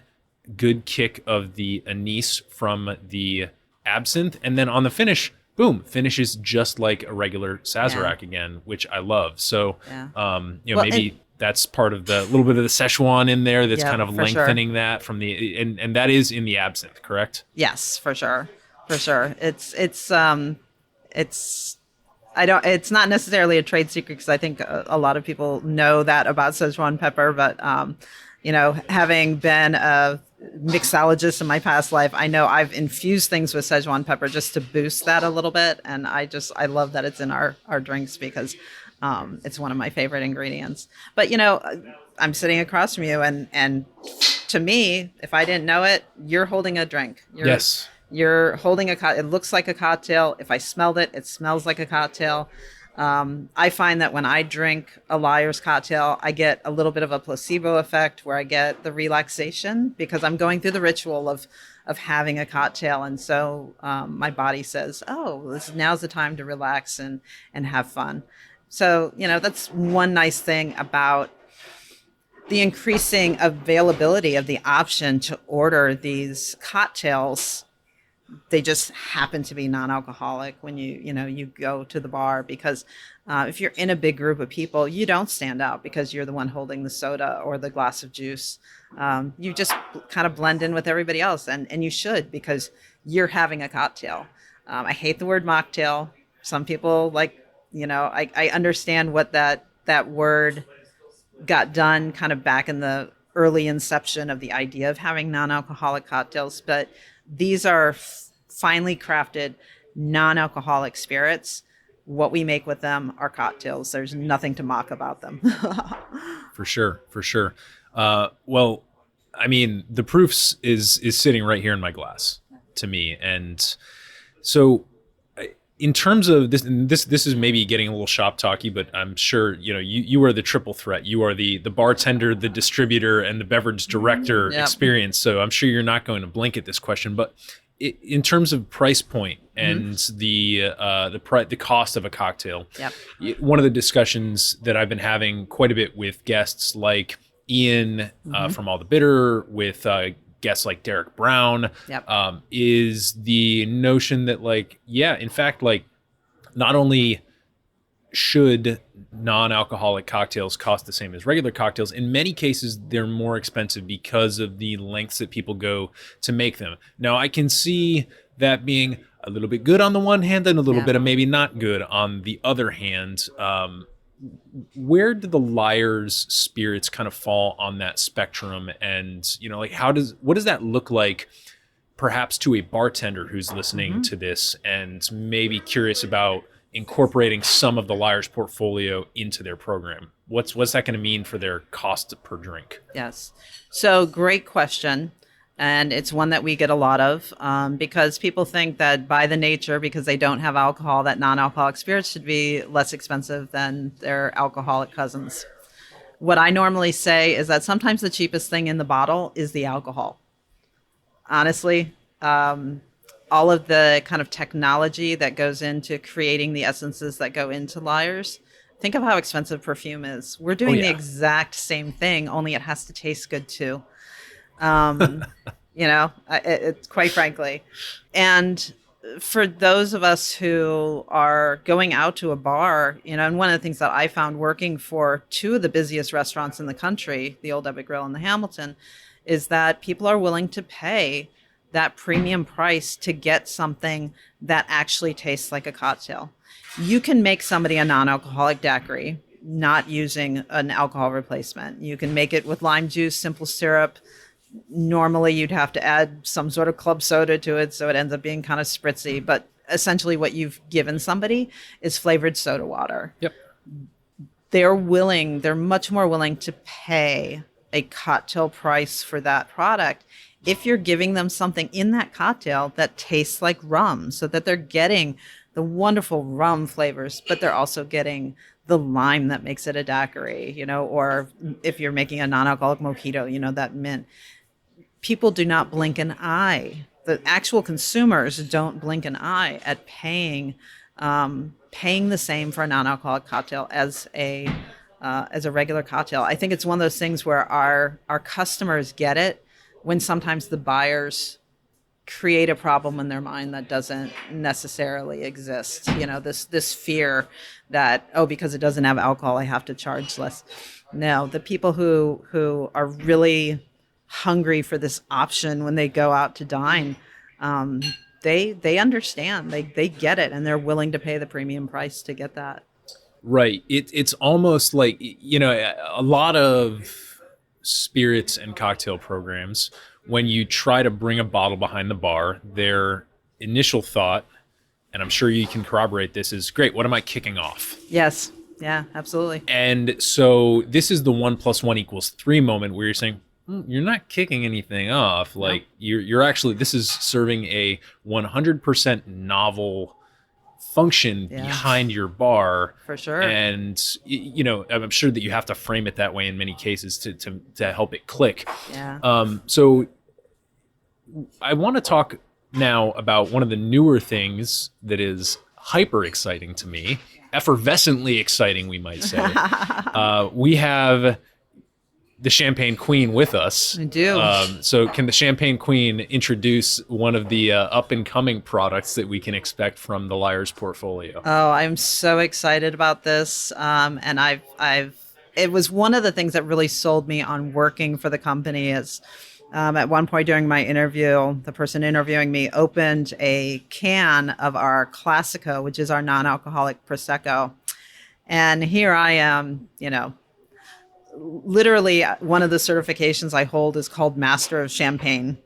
good kick of the anise from the absinthe, and then on the finish, boom, finishes just like a regular Sazerac again, which I love. So maybe that's part of the little bit of the Szechuan in there that's kind of lengthening that from the and that is in the absinthe, correct? Yes, for sure. It's not necessarily a trade secret, because I think a lot of people know that about Szechuan pepper, but having been a mixologist in my past life, I know I've infused things with Szechuan pepper just to boost that a little bit, and I love that it's in our drinks, because it's one of my favorite ingredients. But I'm sitting across from you, and to me, if I didn't know it, you're holding a drink. You're holding it looks like a cocktail. If I smelled it, it smells like a cocktail. I find that when I drink a Lyres cocktail, I get a little bit of a placebo effect, where I get the relaxation because I'm going through the ritual of having a cocktail. And so my body says, oh, now's the time to relax and have fun. So, that's one nice thing about the increasing availability of the option to order these cocktails. They just happen to be non-alcoholic when you go to the bar, because if you're in a big group of people, you don't stand out because you're the one holding the soda or the glass of juice. You just kind of blend in with everybody else, and you should, because you're having a cocktail. I hate the word mocktail. Some people I understand what that word got done kind of back in the early inception of the idea of having non-alcoholic cocktails, but these are finely crafted non-alcoholic spirits. What we make with them are cocktails. There's nothing to mock about them. For sure. Well, I mean, the proofs is sitting right here in my glass to me. And so in terms of this is maybe getting a little shop talky, but I'm sure, you are the triple threat. You are the bartender, the distributor, and the beverage director experience. So I'm sure you're not going to blink at this question, but in terms of price point and the cost of a cocktail, one of the discussions that I've been having quite a bit with guests like Ian from All the Bitter, with guests like Derek Brown, is the notion that in fact, not only should non-alcoholic cocktails cost the same as regular cocktails. In many cases, they're more expensive because of the lengths that people go to make them. Now, I can see that being a little bit good on the one hand and a little bit of maybe not good on the other hand. Where do the Lyres spirits kind of fall on that spectrum? And, like, what does that look like perhaps to a bartender who's listening to this and maybe curious about incorporating some of the Lyres portfolio into their program? What's that going to mean for their cost per drink? Yes. So great question. And it's one that we get a lot of because people think that by the nature, because they don't have alcohol, that non-alcoholic spirits should be less expensive than their alcoholic cousins. What I normally say is that sometimes the cheapest thing in the bottle is the alcohol. Honestly, all of the kind of technology that goes into creating the essences that go into Lyres, think of how expensive perfume is. We're doing the exact same thing, only it has to taste good too. It's quite frankly. And for those of us who are going out to a bar, and one of the things that I found working for two of the busiest restaurants in the country, the Old Ebbitt Grill and the Hamilton, is that people are willing to pay that premium price to get something that actually tastes like a cocktail. You can make somebody a non-alcoholic daiquiri, not using an alcohol replacement. You can make it with lime juice, simple syrup. Normally, you'd have to add some sort of club soda to it, so it ends up being kind of spritzy. But essentially, what you've given somebody is flavored soda water. Yep. They're much more willing to pay a cocktail price for that product if you're giving them something in that cocktail that tastes like rum, so that they're getting the wonderful rum flavors, but they're also getting the lime that makes it a daiquiri, or if you're making a non-alcoholic mojito, that mint. People do not blink an eye. The actual consumers don't blink an eye at paying the same for a non-alcoholic cocktail as a regular cocktail. I think it's one of those things where our customers get it when sometimes the buyers create a problem in their mind that doesn't necessarily exist. This fear that, because it doesn't have alcohol, I have to charge less. No, the people who are really hungry for this option when they go out to dine, they understand, they get it, and they're willing to pay the premium price to get that. Right. It's almost like, a lot of spirits and cocktail programs, when you try to bring a bottle behind the bar, their initial thought, and I'm sure you can corroborate this, is, great, what am I kicking off? Yes. Yeah, absolutely. And so this is the 1 + 1 = 3 moment where you're saying, you're not kicking anything off. Like, you're actually, this is serving a 100% novel function behind your bar. For sure. And, I'm sure that you have to frame it that way in many cases to help it click. Yeah. So I want to talk now about one of the newer things that is hyper exciting to me, effervescently exciting, we might say. We have the Champagne Queen with us. I do. So can the Champagne Queen introduce one of the up-and-coming products that we can expect from the Lyres portfolio? Oh, I'm so excited about this. And it was one of the things that really sold me on working for the company is at one point during my interview, the person interviewing me opened a can of our Classico, which is our non-alcoholic Prosecco. And here I am, literally one of the certifications I hold is called Master of Champagne.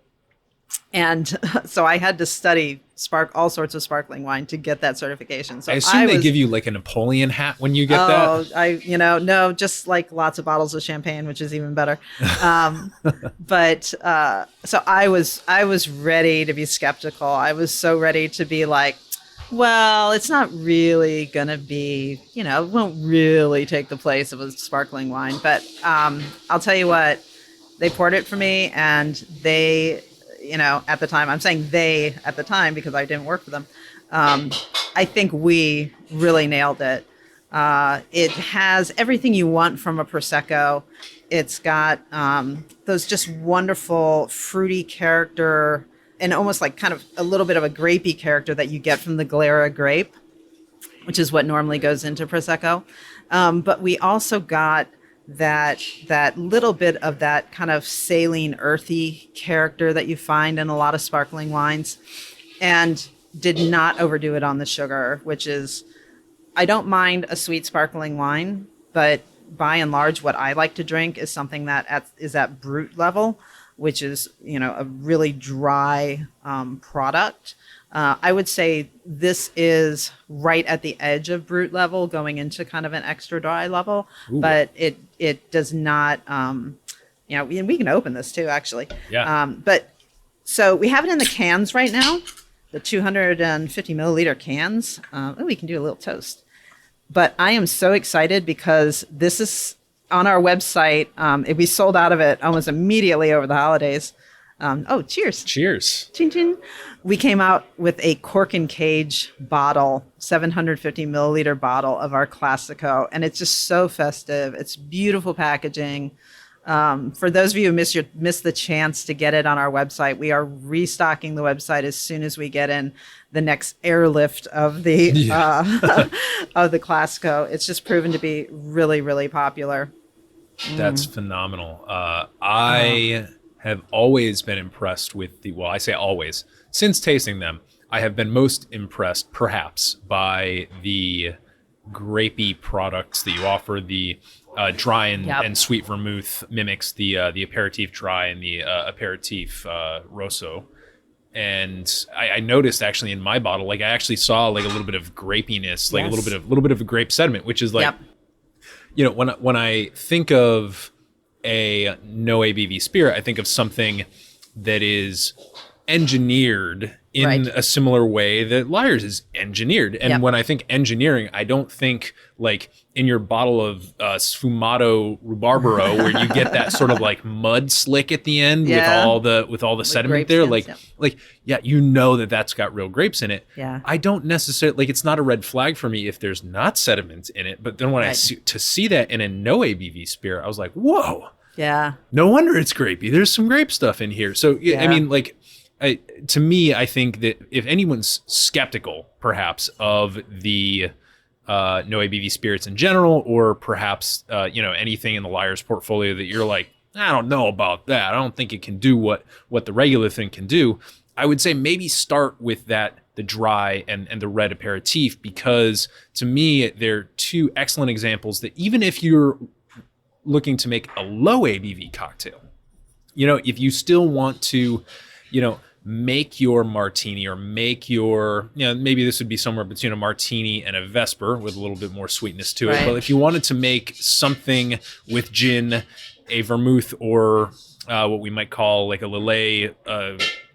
And so I had to study all sorts of sparkling wine to get that certification. So I assume they give you like a Napoleon hat when you get that? No, just like lots of bottles of champagne, which is even better. So I was ready to be skeptical. I was so ready to be like, well, it's not really going to be, it won't really take the place of a sparkling wine. But I'll tell you what, they poured it for me, and they, at the time, I'm saying they at the time because I didn't work for them. I think we really nailed it. It has everything you want from a Prosecco. It's got those just wonderful fruity character and almost like kind of a little bit of a grapey character that you get from the Glera grape, which is what normally goes into Prosecco. But we also got that little bit of that kind of saline, earthy character that you find in a lot of sparkling wines, and did not overdo it on the sugar, which is, I don't mind a sweet sparkling wine, but by and large, what I like to drink is something that is at brut level, which is, a really dry product. I would say this is right at the edge of brut level, going into kind of an extra dry level. Ooh. But it does not, and we can open this too, actually. Yeah. But so we have it in the cans right now, the 250 milliliter cans. We can do a little toast. But I am so excited because this is on our website. We sold out of it almost immediately over the holidays. Cheers. Cheers. Chin chin. We came out with a cork and cage bottle, 750 milliliter bottle of our Classico. And it's just so festive. It's beautiful packaging. For those of you who missed the chance to get it on our website, we are restocking the website as soon as we get in the next airlift of the of the Classico. It's just proven to be really, really popular. That's phenomenal. I have always been impressed with I say always, since tasting them, I have been most impressed perhaps by the grapey products that you offer. The dry and sweet vermouth mimics the aperitif dry and the aperitif rosso. And I noticed actually in my bottle, I actually saw a little bit of grapiness, a little bit of a grape sediment, which is when I think of a no-ABV spirit, I think of something that is engineered in a similar way that Lyres is engineered. And when I think engineering, I don't think in your bottle of sfumato rhubarbaro where you get that sort of mud slick at the end with all the sediment there. That's got real grapes in it. Yeah. I don't necessarily it's not a red flag for me if there's not sediment in it. But then when I see that in a no-ABV spirit, I was like, whoa. Yeah. No wonder it's grapey. There's some grape stuff in here. So I mean, to me, I think that if anyone's skeptical, perhaps, of the no-ABV spirits in general, or perhaps anything in the Lyres portfolio that you're I don't know about that, I don't think it can do what the regular thing can do, I would say maybe start with the dry and the red aperitif, because to me they're two excellent examples that even if you're looking to make a low ABV cocktail, if you still want to make your martini, or make your, maybe this would be somewhere between a martini and a Vesper with a little bit more sweetness to it. But if you wanted to make something with gin, a vermouth, or what we might call a Lillet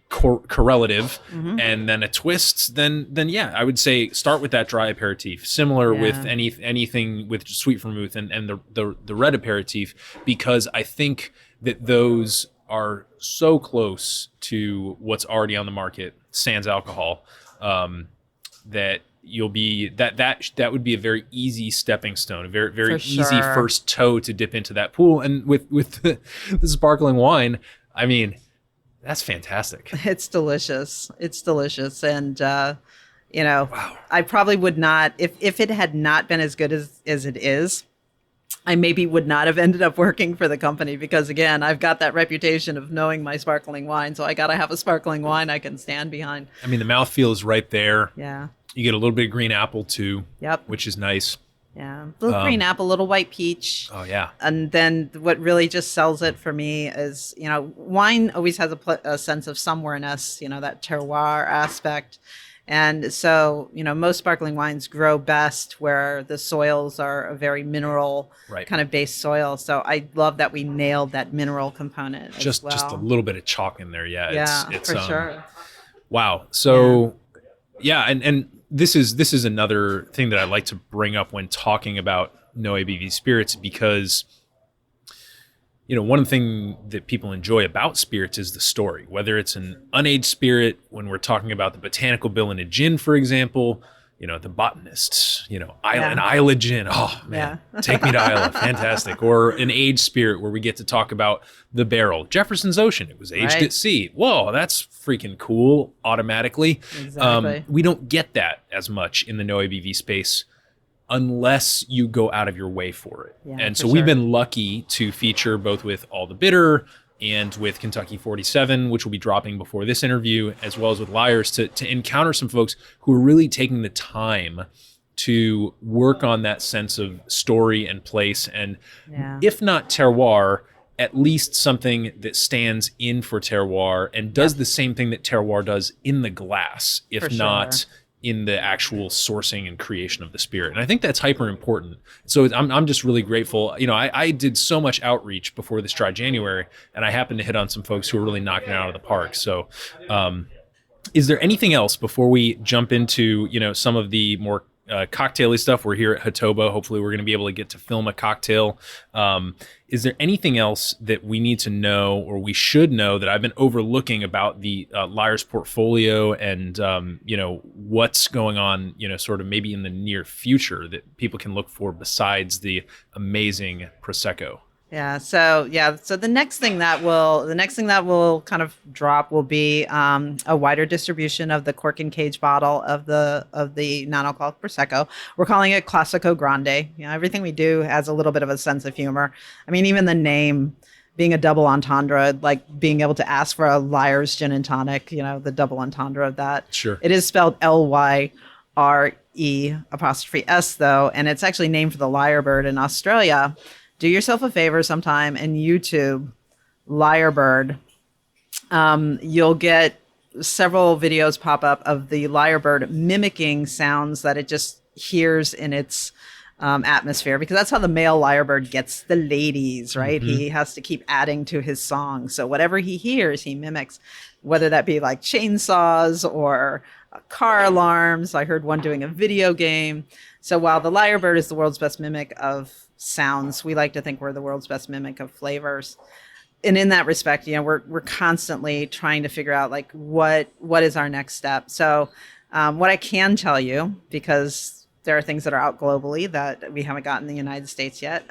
correlative, and then a twist, then I would say start with that dry aperitif, similar with anything with sweet vermouth and the red aperitif, because I think that those are so close to what's already on the market, sans alcohol, that you'll be that would be a very easy stepping stone, a very easy first toe to dip into that pool. And with the sparkling wine, I mean, that's fantastic. It's delicious. And wow. I probably would not, if it had not been as good as it is, I maybe would not have ended up working for the company, because again, I've got that reputation of knowing my sparkling wine. So I got to have a sparkling wine I can stand behind. I mean, the mouthfeel is right there. Yeah. You get a little bit of green apple too. Yep. Which is nice. Yeah. Little green apple, little white peach. Oh yeah. And then what really just sells it for me is, wine always has a sense of somewhereness, that terroir aspect. And so, most sparkling wines grow best where the soils are a very mineral kind of based soil. So I love that we nailed that mineral component just a little bit of chalk in there. Yeah. It's for sure. Wow. So and this is another thing that I like to bring up when talking about no-ABV spirits, because one thing that people enjoy about spirits is the story, whether it's an unaged spirit, when we're talking about the botanical bill in a gin, for example, the botanists, an Isla gin. Oh man, take me to Isla. Fantastic. Or an aged spirit where we get to talk about the barrel. Jefferson's Ocean, it was aged at sea. Whoa, that's freaking cool automatically. Exactly. We don't get that as much in the no-ABV space, unless you go out of your way for it. Yeah, and for so we've sure. been lucky to feature both with All the Bitter and with Kentucky 47, which will be dropping before this interview, as well as with Lyres, to encounter some folks who are really taking the time to work on that sense of story and place, and if not terroir, at least something that stands in for terroir and does the same thing that terroir does in the glass, if For not sure. in the actual sourcing and creation of the spirit. And I think that's hyper important. So I'm just really grateful. You know, I did so much outreach before this dry January, and I happened to hit on some folks who are really knocking it out of the park. So is there anything else before we jump into, you know, some of the more cocktaily stuff? We're here at Hatoba. Hopefully we're going to be able to get to film a cocktail. Is there anything else that we need to know or we should know that I've been overlooking about the Lyres portfolio and, you know, what's going on, you know, sort of maybe in the near future that people can look for besides the amazing Prosecco? So the next thing that will kind of drop will be a wider distribution of the cork and cage bottle of the non-alcoholic Prosecco. We're calling it Classico Grande. You know, everything we do has a little bit of a sense of humor. I mean, even the name being a double entendre, like being able to ask for a Lyres gin and tonic, you know, the double entendre of that. Sure. It is spelled Lyre apostrophe S though, and it's actually named for the lyrebird in Australia. Do yourself a favor sometime and YouTube lyrebird. You'll get several videos pop up of the lyrebird mimicking sounds that it just hears in its atmosphere, because that's how the male lyrebird gets the ladies, right? Mm-hmm. He has to keep adding to his song. So whatever he hears, he mimics, whether that be like chainsaws or car alarms. I heard one doing a video game. So while the lyrebird is the world's best mimic of sounds, we like to think we're the world's best mimic of flavors. And in that respect, you know, we're constantly trying to figure out like what is our next step. So what I can tell you, because there are things that are out globally that we haven't gotten in the United States yet,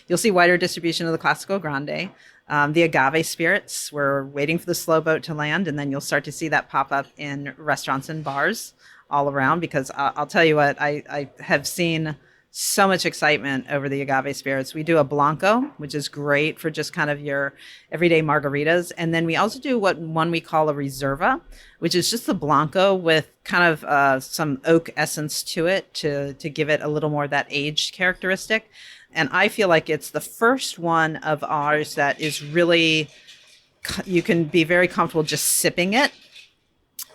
you'll see wider distribution of the Classico Grande. The agave spirits, we're waiting for the slow boat to land, and then you'll start to see that pop up in restaurants and bars all around, because I'll tell you what, I have seen so much excitement over the agave spirits. We do a Blanco, which is great for just kind of your everyday margaritas. And then we also do one we call a Reserva, which is just the Blanco with kind of some oak essence to it to give it a little more of that aged characteristic. And I feel like it's the first one of ours that is really, you can be very comfortable just sipping it.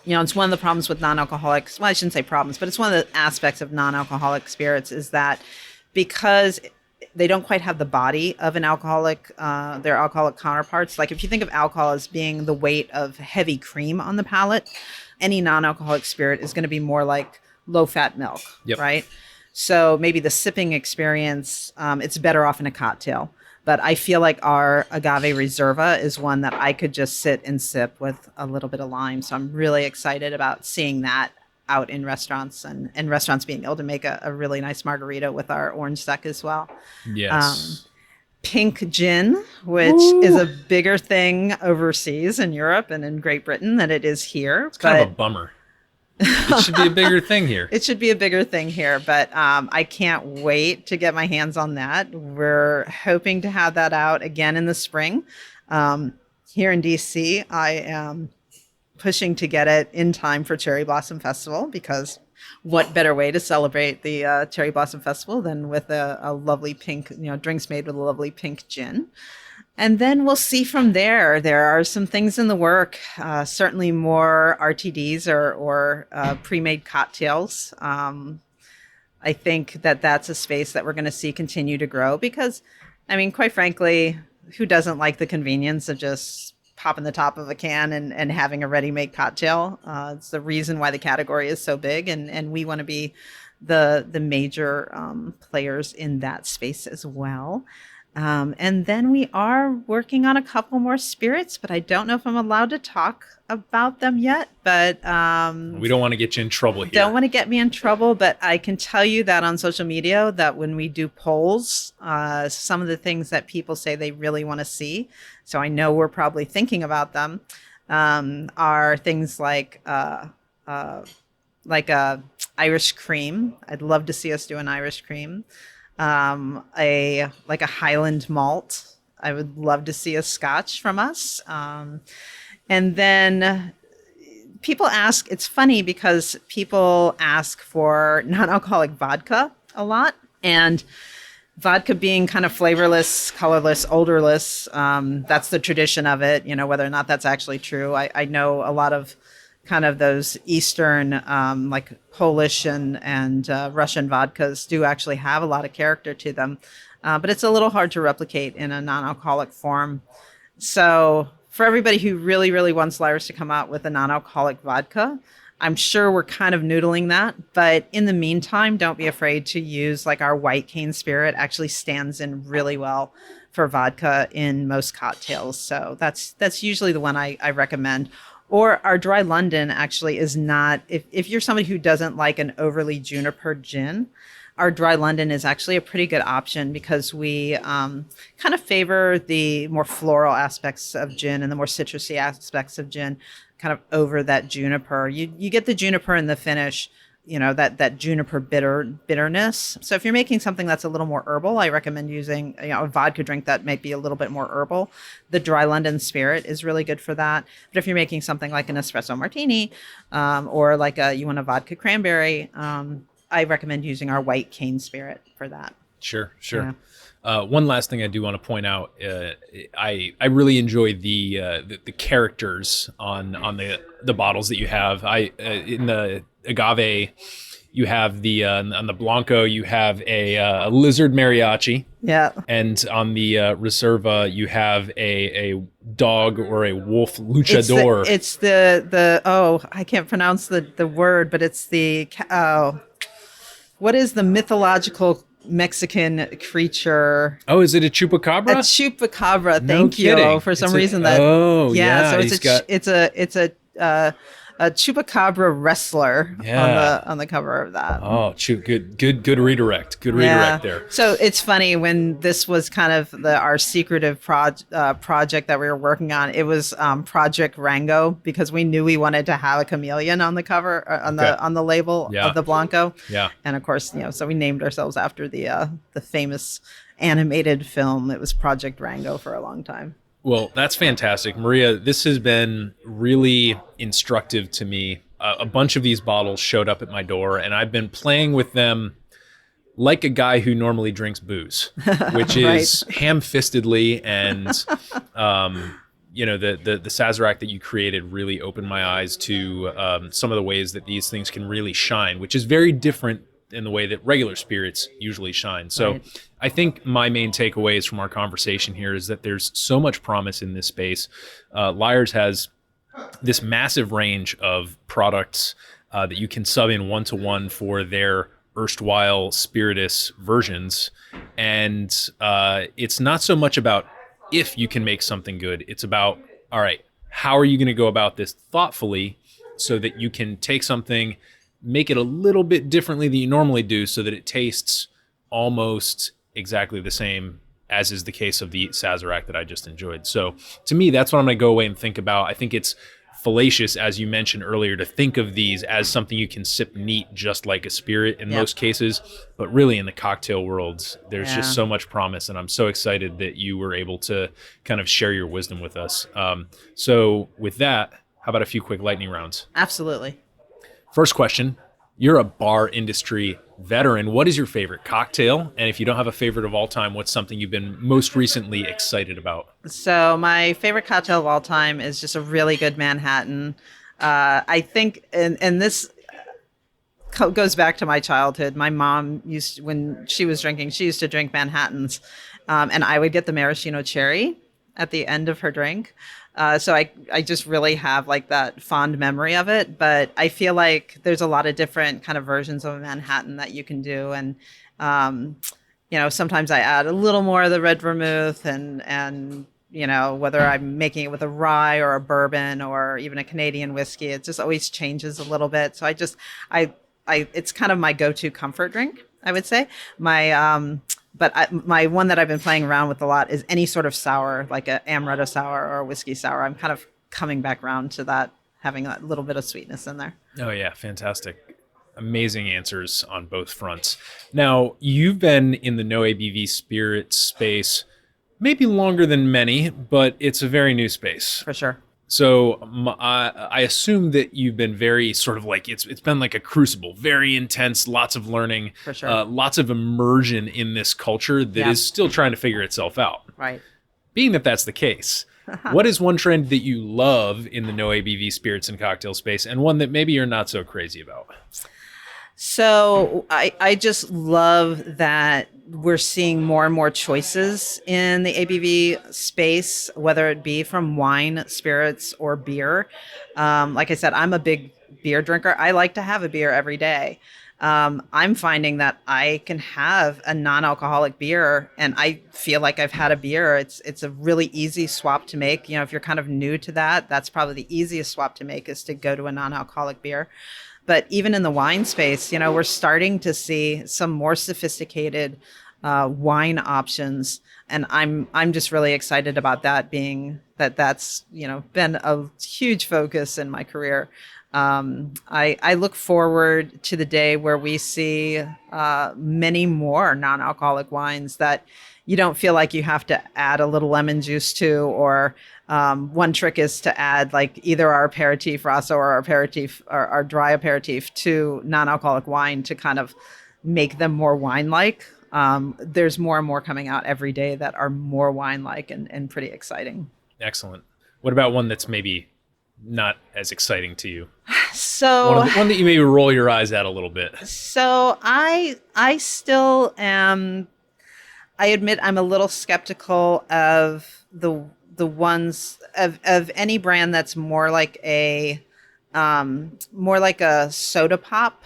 You know, it's one of the problems with non-alcoholics. Well, I shouldn't say problems, but it's one of the aspects of non-alcoholic spirits is that because they don't quite have the body of an alcoholic, their alcoholic counterparts. Like if you think of alcohol as being the weight of heavy cream on the palate, any non-alcoholic spirit is going to be more like low-fat milk, right? So maybe the sipping experience, it's better off in a cocktail. But I feel like our agave Reserva is one that I could just sit and sip with a little bit of lime. So I'm really excited about seeing that out in restaurants and restaurants being able to make a really nice margarita with our orange sec as well. Yes. Pink gin, which is a bigger thing overseas in Europe and in Great Britain than it is here. It's kind of a bummer. It should be a bigger thing here. It should be a bigger thing here, but I can't wait to get my hands on that. We're hoping to have that out again in the spring. Here in DC, I am pushing to get it in time for Cherry Blossom Festival, because what better way to celebrate the Cherry Blossom Festival than with a lovely pink, you know, drinks made with a lovely pink gin. And then we'll see from there. There are some things in the work, certainly more RTDs or pre-made cocktails. I think that's a space that we're going to see continue to grow because, I mean, quite frankly, who doesn't like the convenience of just popping the top of a can and having a ready-made cocktail? It's the reason why the category is so big, and we want to be the major players in that space as well. And then we are working on a couple more spirits, but I don't know if I'm allowed to talk about them yet. But we don't want to get you in trouble here. Don't want to get me in trouble, but I can tell you that on social media that when we do polls, some of the things that people say they really want to see, so I know we're probably thinking about them, are things like like a Irish cream. I'd love to see us do an Irish cream. A Highland malt. I would love to see a Scotch from us. And then people ask, it's funny because people ask for non-alcoholic vodka a lot. And vodka being kind of flavorless, colorless, odorless, that's the tradition of it. Whether or not that's actually true. I know a lot of kind of those Eastern, like Polish and Russian vodkas do actually have a lot of character to them. But it's a little hard to replicate in a non-alcoholic form. So for everybody who really, really wants Lyres to come out with a non-alcoholic vodka, I'm sure we're kind of noodling that. But in the meantime, don't be afraid to use like our white cane spirit. Actually stands in really well for vodka in most cocktails. So that's usually the one I recommend. Or our Dry London actually is not, if you're somebody who doesn't like an overly juniper gin, our Dry London is actually a pretty good option because we kind of favor the more floral aspects of gin and the more citrusy aspects of gin kind of over that juniper. You get the juniper in the finish, that juniper bitterness. So if you're making something that's a little more herbal, I recommend using a vodka drink that might be a little bit more herbal. The Dry London Spirit is really good for that. But if you're making something like an espresso martini or like you want a vodka cranberry, I recommend using our white cane spirit for that. Sure. Yeah. One last thing I do want to point out, I really enjoy the characters on the bottles that you have. In the agave, you have on the Blanco, you have a lizard mariachi. Yeah. And on the Reserva, you have a dog or a wolf luchador. It's the I can't pronounce the word, but it's what is the mythological Mexican creature? Oh, is it a chupacabra? A chupacabra. No Thank kidding. you. For some reason that. Oh, yeah. So it's a chupacabra wrestler on the cover of that. Oh, good redirect. Good redirect there. So it's funny when this was kind of our secretive project that we were working on. It was Project Rango because we knew we wanted to have a chameleon on the cover on the label of the Blanco. Yeah. And of course, so we named ourselves after the famous animated film. It was Project Rango for a long time. Well, that's fantastic. Maria, this has been really instructive to me. A bunch of these bottles showed up at my door, and I've been playing with them like a guy who normally drinks booze, which is ham-fistedly. And, the Sazerac that you created really opened my eyes to some of the ways that these things can really shine, which is very different in the way that regular spirits usually shine. So right. I think my main takeaways from our conversation here is that there's so much promise in this space. Lyres has this massive range of products that you can sub in one-to-one for their erstwhile spiritus versions. And it's not so much about if you can make something good. It's about, all right, how are you going to go about this thoughtfully so that you can take something, make it a little bit differently than you normally do so that it tastes almost exactly the same as is the case of the Sazerac that I just enjoyed. So to me, that's what I'm going to go away and think about. I think it's fallacious, as you mentioned earlier, to think of these as something you can sip neat just like a spirit in most cases. But really in the cocktail world, there's just so much promise. And I'm so excited that you were able to kind of share your wisdom with us. So with that, how about a few quick lightning rounds? Absolutely. First question, you're a bar industry veteran. What is your favorite cocktail? And if you don't have a favorite of all time, what's something you've been most recently excited about? So my favorite cocktail of all time is just a really good Manhattan. I think, and this goes back to my childhood. My mom when she was drinking, she used to drink Manhattans. And I would get the maraschino cherry at the end of her drink. So I just really have like that fond memory of it, but I feel like there's a lot of different kind of versions of a Manhattan that you can do. And, sometimes I add a little more of the red vermouth and whether I'm making it with a rye or a bourbon or even a Canadian whiskey, it just always changes a little bit. So it's kind of my go-to comfort drink, I would say. My one that I've been playing around with a lot is any sort of sour, like a amaretto sour or a whiskey sour. I'm kind of coming back around to that, having a little bit of sweetness in there. Oh yeah, fantastic. Amazing answers on both fronts. Now, you've been in the no-ABV spirit space maybe longer than many, but it's a very new space. For sure. So I assume that you've been very sort of like, it's been like a crucible, very intense, lots of learning, For sure. Lots of immersion in this culture that is still trying to figure itself out. Right. Being that that's the case, what is one trend that you love in the no-ABV spirits and cocktail space, and one that maybe you're not so crazy about? So I just love that we're seeing more and more choices in the ABV space, whether it be from wine, spirits, or beer. Like I said, I'm a big beer drinker. I like to have a beer every day. I'm finding that I can have a non-alcoholic beer and I feel like I've had a beer. It's a really easy swap to make. You know, if you're kind of new to that, that's probably the easiest swap to make, is to go to a non-alcoholic beer. But even in the wine space, you know, we're starting to see some more sophisticated wine options, and I'm just really excited about that, being that's, you know, been a huge focus in my career. I look forward to the day where we see many more non-alcoholic wines that you don't feel like you have to add a little lemon juice to, or one trick is to add like either our aperitif rosso or our aperitif or our dry aperitif to non-alcoholic wine to kind of make them more wine-like. There's more and more coming out every day that are more wine-like and pretty exciting. Excellent. What about one that's maybe not as exciting to you? So one that you maybe roll your eyes at a little bit. So I still am. I admit I'm a little skeptical of the ones of any brand that's more like a soda pop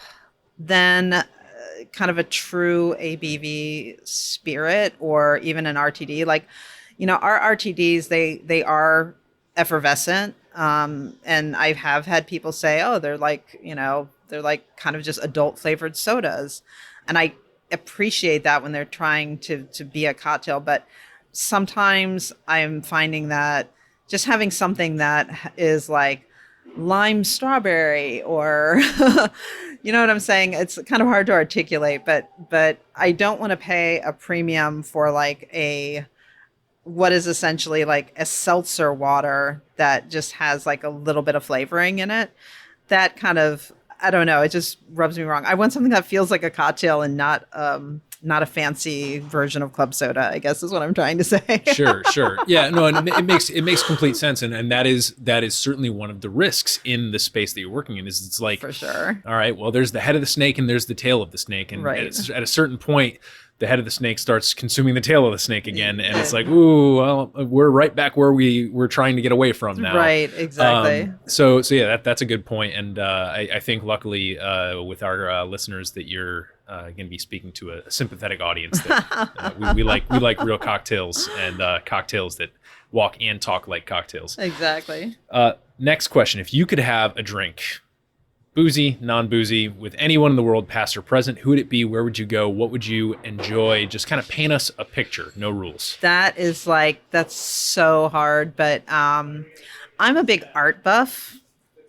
than kind of a true ABV spirit, or even an RTD. Like, you know, our RTDs, they are effervescent. And I have had people say, oh, they're like, you know, they're like kind of just adult flavored sodas. And I appreciate that when they're trying to be a cocktail. But sometimes I'm finding that just having something that is like lime strawberry, or you know what I'm saying? It's kind of hard to articulate, but I don't want to pay a premium for like what is essentially like a seltzer water that just has like a little bit of flavoring in it. That kind of, I don't know, it just rubs me wrong. I want something that feels like a cocktail and not a fancy version of club soda, I guess is what I'm trying to say. Sure. Yeah, no, and it makes complete sense. And that is certainly one of the risks in the space that you're working in, is it's like, for sure. All right, well, there's the head of the snake and there's the tail of the snake. And right. at a certain point, the head of the snake starts consuming the tail of the snake again. And it's like, ooh, well, we're right back where we were trying to get away from now. Right, exactly. So yeah, that's a good point. And I think luckily with our listeners that you're going to be speaking to a sympathetic audience. That we like real cocktails, and cocktails that walk and talk like cocktails. Exactly. Next question. If you could have a drink, boozy, non-boozy, with anyone in the world, past or present, who would it be? Where would you go? What would you enjoy? Just kind of paint us a picture. No rules. That's so hard, but I'm a big art buff.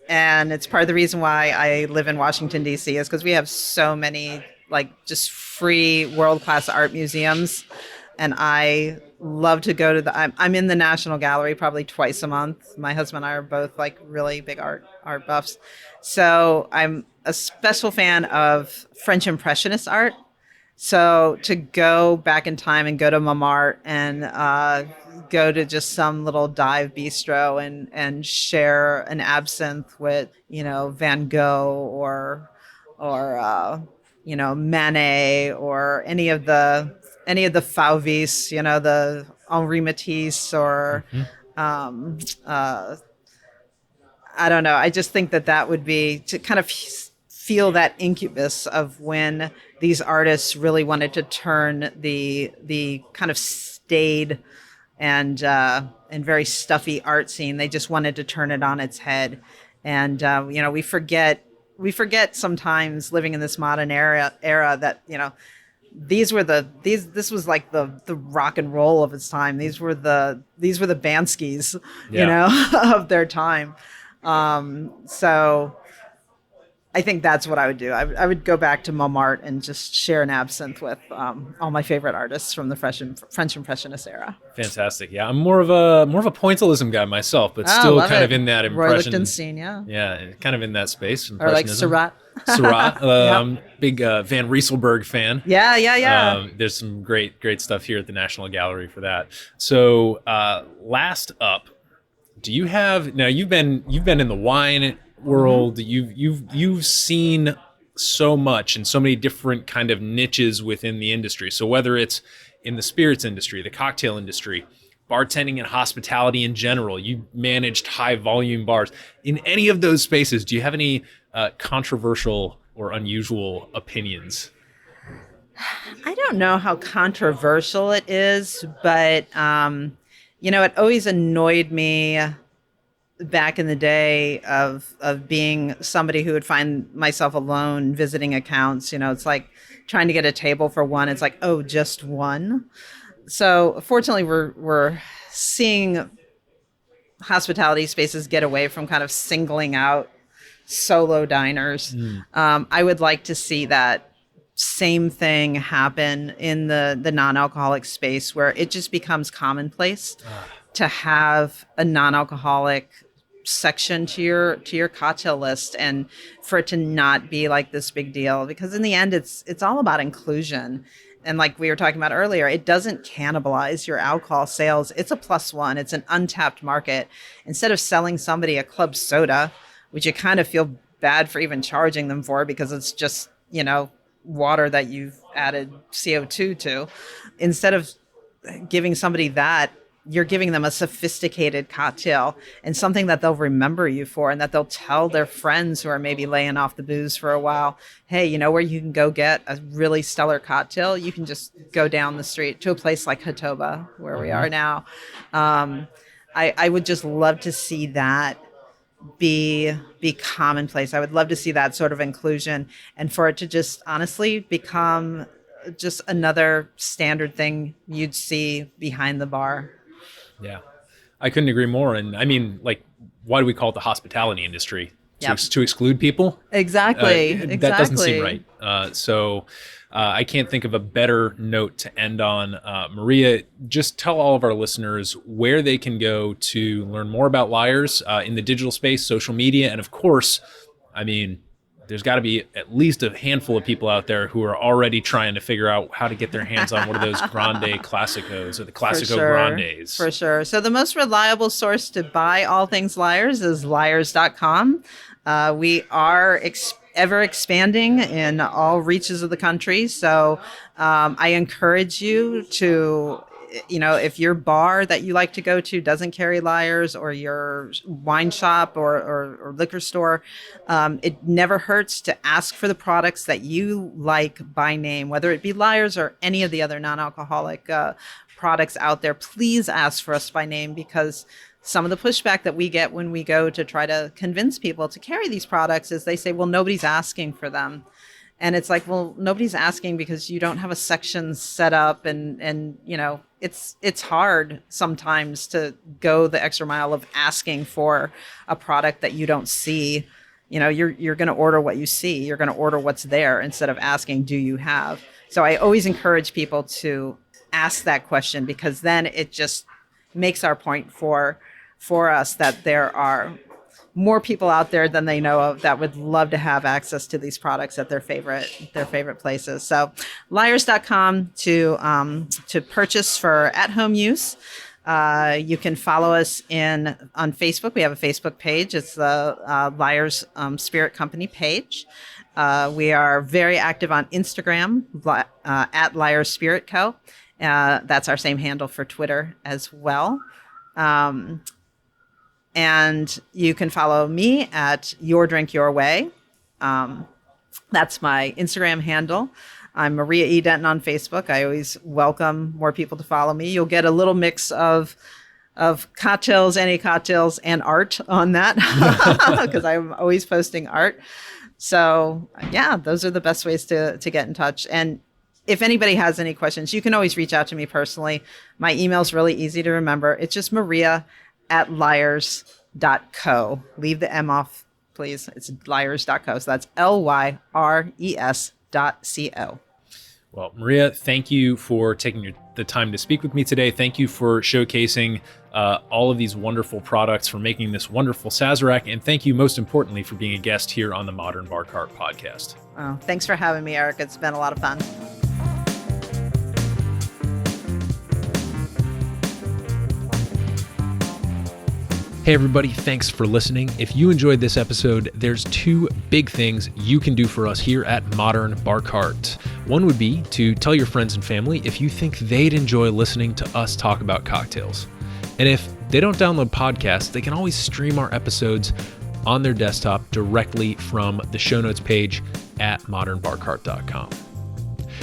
And it's part of the reason why I live in Washington, D.C. is because we have so many like just free world-class art museums. And I love to go to I'm in the National Gallery probably twice a month. My husband and I are both like really big art buffs. So I'm a special fan of French Impressionist art. So to go back in time and go to Montmartre and go to just some little dive bistro and share an absinthe with, you know, Van Gogh or you know, Manet, or any of the Fauvis, you know, the Henri Matisse, or I don't know. I just think that would be to kind of feel that incubus of when these artists really wanted to turn the kind of staid and very stuffy art scene. They just wanted to turn it on its head. And you know, we forget sometimes living in this modern era that, you know, this was like the rock and roll of its time. These were the Banskys, you know, of their time. So I think that's what I would do. I would go back to Montmartre and just share an absinthe with all my favorite artists from the French Impressionist era. Fantastic. Yeah, I'm more of a pointillism guy myself, but still kind of in that Roy impression. Lichtenstein, yeah. Yeah, kind of in that space. Or like Syrah. Syrah. Big Van Rieselberg fan. Yeah. There's some great stuff here at the National Gallery for that. So last up, do you have, now you've been in the wine world, you've seen so much and so many different kind of niches within the industry. So whether it's in the spirits industry, the cocktail industry, bartending and hospitality in general, you managed high volume bars. In any of those spaces, do you have any controversial or unusual opinions? I don't know how controversial it is, but it always annoyed me back in the day of being somebody who would find myself alone visiting accounts. It's like trying to get a table for one. It's like, oh, just one. So fortunately, we're seeing hospitality spaces get away from kind of singling out solo diners. I would like to see that same thing happen in the non-alcoholic space, where it just becomes commonplace to have a non-alcoholic section to your cocktail list, and for it to not be like this big deal, because in the end it's all about inclusion. And like we were talking about earlier, it doesn't cannibalize your alcohol sales. It's a +1. It's an untapped market. Instead of selling somebody a club soda, which you kind of feel bad for even charging them for, because it's just, water that you've added CO2 to, instead of giving somebody that, you're giving them a sophisticated cocktail and something that they'll remember you for, and that they'll tell their friends who are maybe laying off the booze for a while, hey, you know where you can go get a really stellar cocktail? You can just go down the street to a place like Hatoba, where we are now. I would just love to see that be commonplace. I would love to see that sort of inclusion, and for it to just honestly become just another standard thing you'd see behind the bar. Yeah, I couldn't agree more. And I mean, like, why do we call it the hospitality industry? To exclude people? Exactly. That doesn't seem right. So I can't think of a better note to end on. Maria, just tell all of our listeners where they can go to learn more about Lyres in the digital space, social media, and of course, I mean, there's got to be at least a handful of people out there who are already trying to figure out how to get their hands on one of those Grande Classicos or the Classico Grandes. For sure. So the most reliable source to buy all things Lyres is Lyres.com. We are ever expanding in all reaches of the country. So I encourage you to, if your bar that you like to go to doesn't carry Lyres, or your wine shop or liquor store, it never hurts to ask for the products that you like by name, whether it be Lyres or any of the other non-alcoholic products out there. Please ask for us by name, because some of the pushback that we get when we go to try to convince people to carry these products is they say, well, nobody's asking for them. And it's like, well, nobody's asking because you don't have a section set up, and it's hard sometimes to go the extra mile of asking for a product that you don't see. You're going to order what you see. You're going to order what's there instead of asking, do you have? So I always encourage people to ask that question, because then it just makes our point for us that there are more people out there than they know of that would love to have access to these products at their favorite places. So Lyres.com to purchase for at-home use. You can follow us on Facebook. We have a Facebook page. It's the Lyres Spirit Company page. We are very active on Instagram at Lyres Spirit Co. That's our same handle for Twitter as well. And you can follow me at Your Drink Your Way. That's my Instagram handle. I'm Maria E. Denton on Facebook. I always welcome more people to follow me. You'll get a little mix of cocktails, any cocktails, and art on that, because I'm always posting art. So yeah, those are the best ways to get in touch. And if anybody has any questions, you can always reach out to me personally. My email is really easy to remember. It's just Maria@Lyres.co. Leave the M off please. It's lyres.co. So that's LYRES.co. Well, Maria, thank you for taking the time to speak with me today. Thank you for showcasing all of these wonderful products, for making this wonderful Sazerac, and thank you most importantly for being a guest here on the Modern Bar Cart podcast. Oh, thanks for having me, Eric. It's been a lot of fun. Hey everybody, thanks for listening. If you enjoyed this episode, there's two big things you can do for us here at Modern Bar Cart. One would be to tell your friends and family if you think they'd enjoy listening to us talk about cocktails. And if they don't download podcasts, they can always stream our episodes on their desktop directly from the show notes page at modernbarcart.com.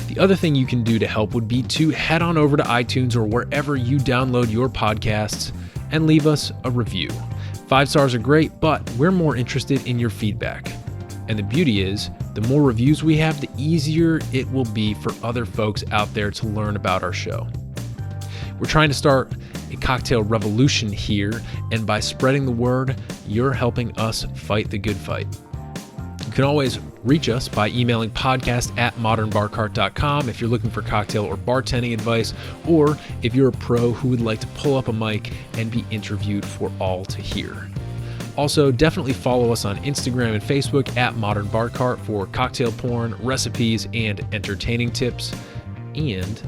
The other thing you can do to help would be to head on over to iTunes or wherever you download your podcasts and leave us a review. 5 stars are great, but we're more interested in your feedback. And the beauty is, the more reviews we have, the easier it will be for other folks out there to learn about our show. We're trying to start a cocktail revolution here, and by spreading the word, you're helping us fight the good fight. You can always reach us by emailing podcast@modernbarcart.com if you're looking for cocktail or bartending advice, or if you're a pro who would like to pull up a mic and be interviewed for all to hear. Also, definitely follow us on Instagram and Facebook @modernbarcart for cocktail porn, recipes, and entertaining tips. And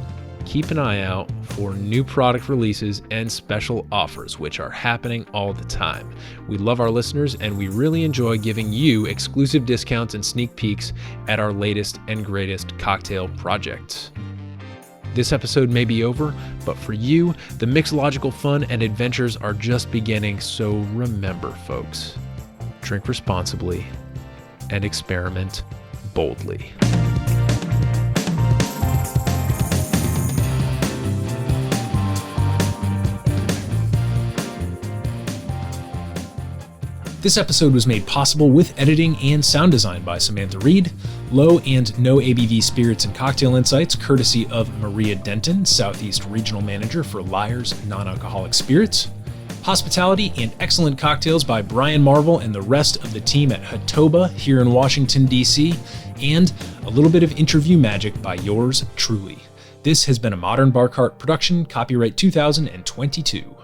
keep an eye out for new product releases and special offers, which are happening all the time. We love our listeners, and we really enjoy giving you exclusive discounts and sneak peeks at our latest and greatest cocktail projects. This episode may be over, but for you, the mixological fun and adventures are just beginning, so remember, folks, drink responsibly and experiment boldly. This episode was made possible with editing and sound design by Samantha Reed, low and no ABV spirits and cocktail insights courtesy of Maria Denton, Southeast Regional Manager for Lyres Non-Alcoholic Spirits, hospitality and excellent cocktails by Brian Marvel and the rest of the team at Hatoba here in Washington, D.C., and a little bit of interview magic by yours truly. This has been a Modern Bar Cart production, copyright 2022.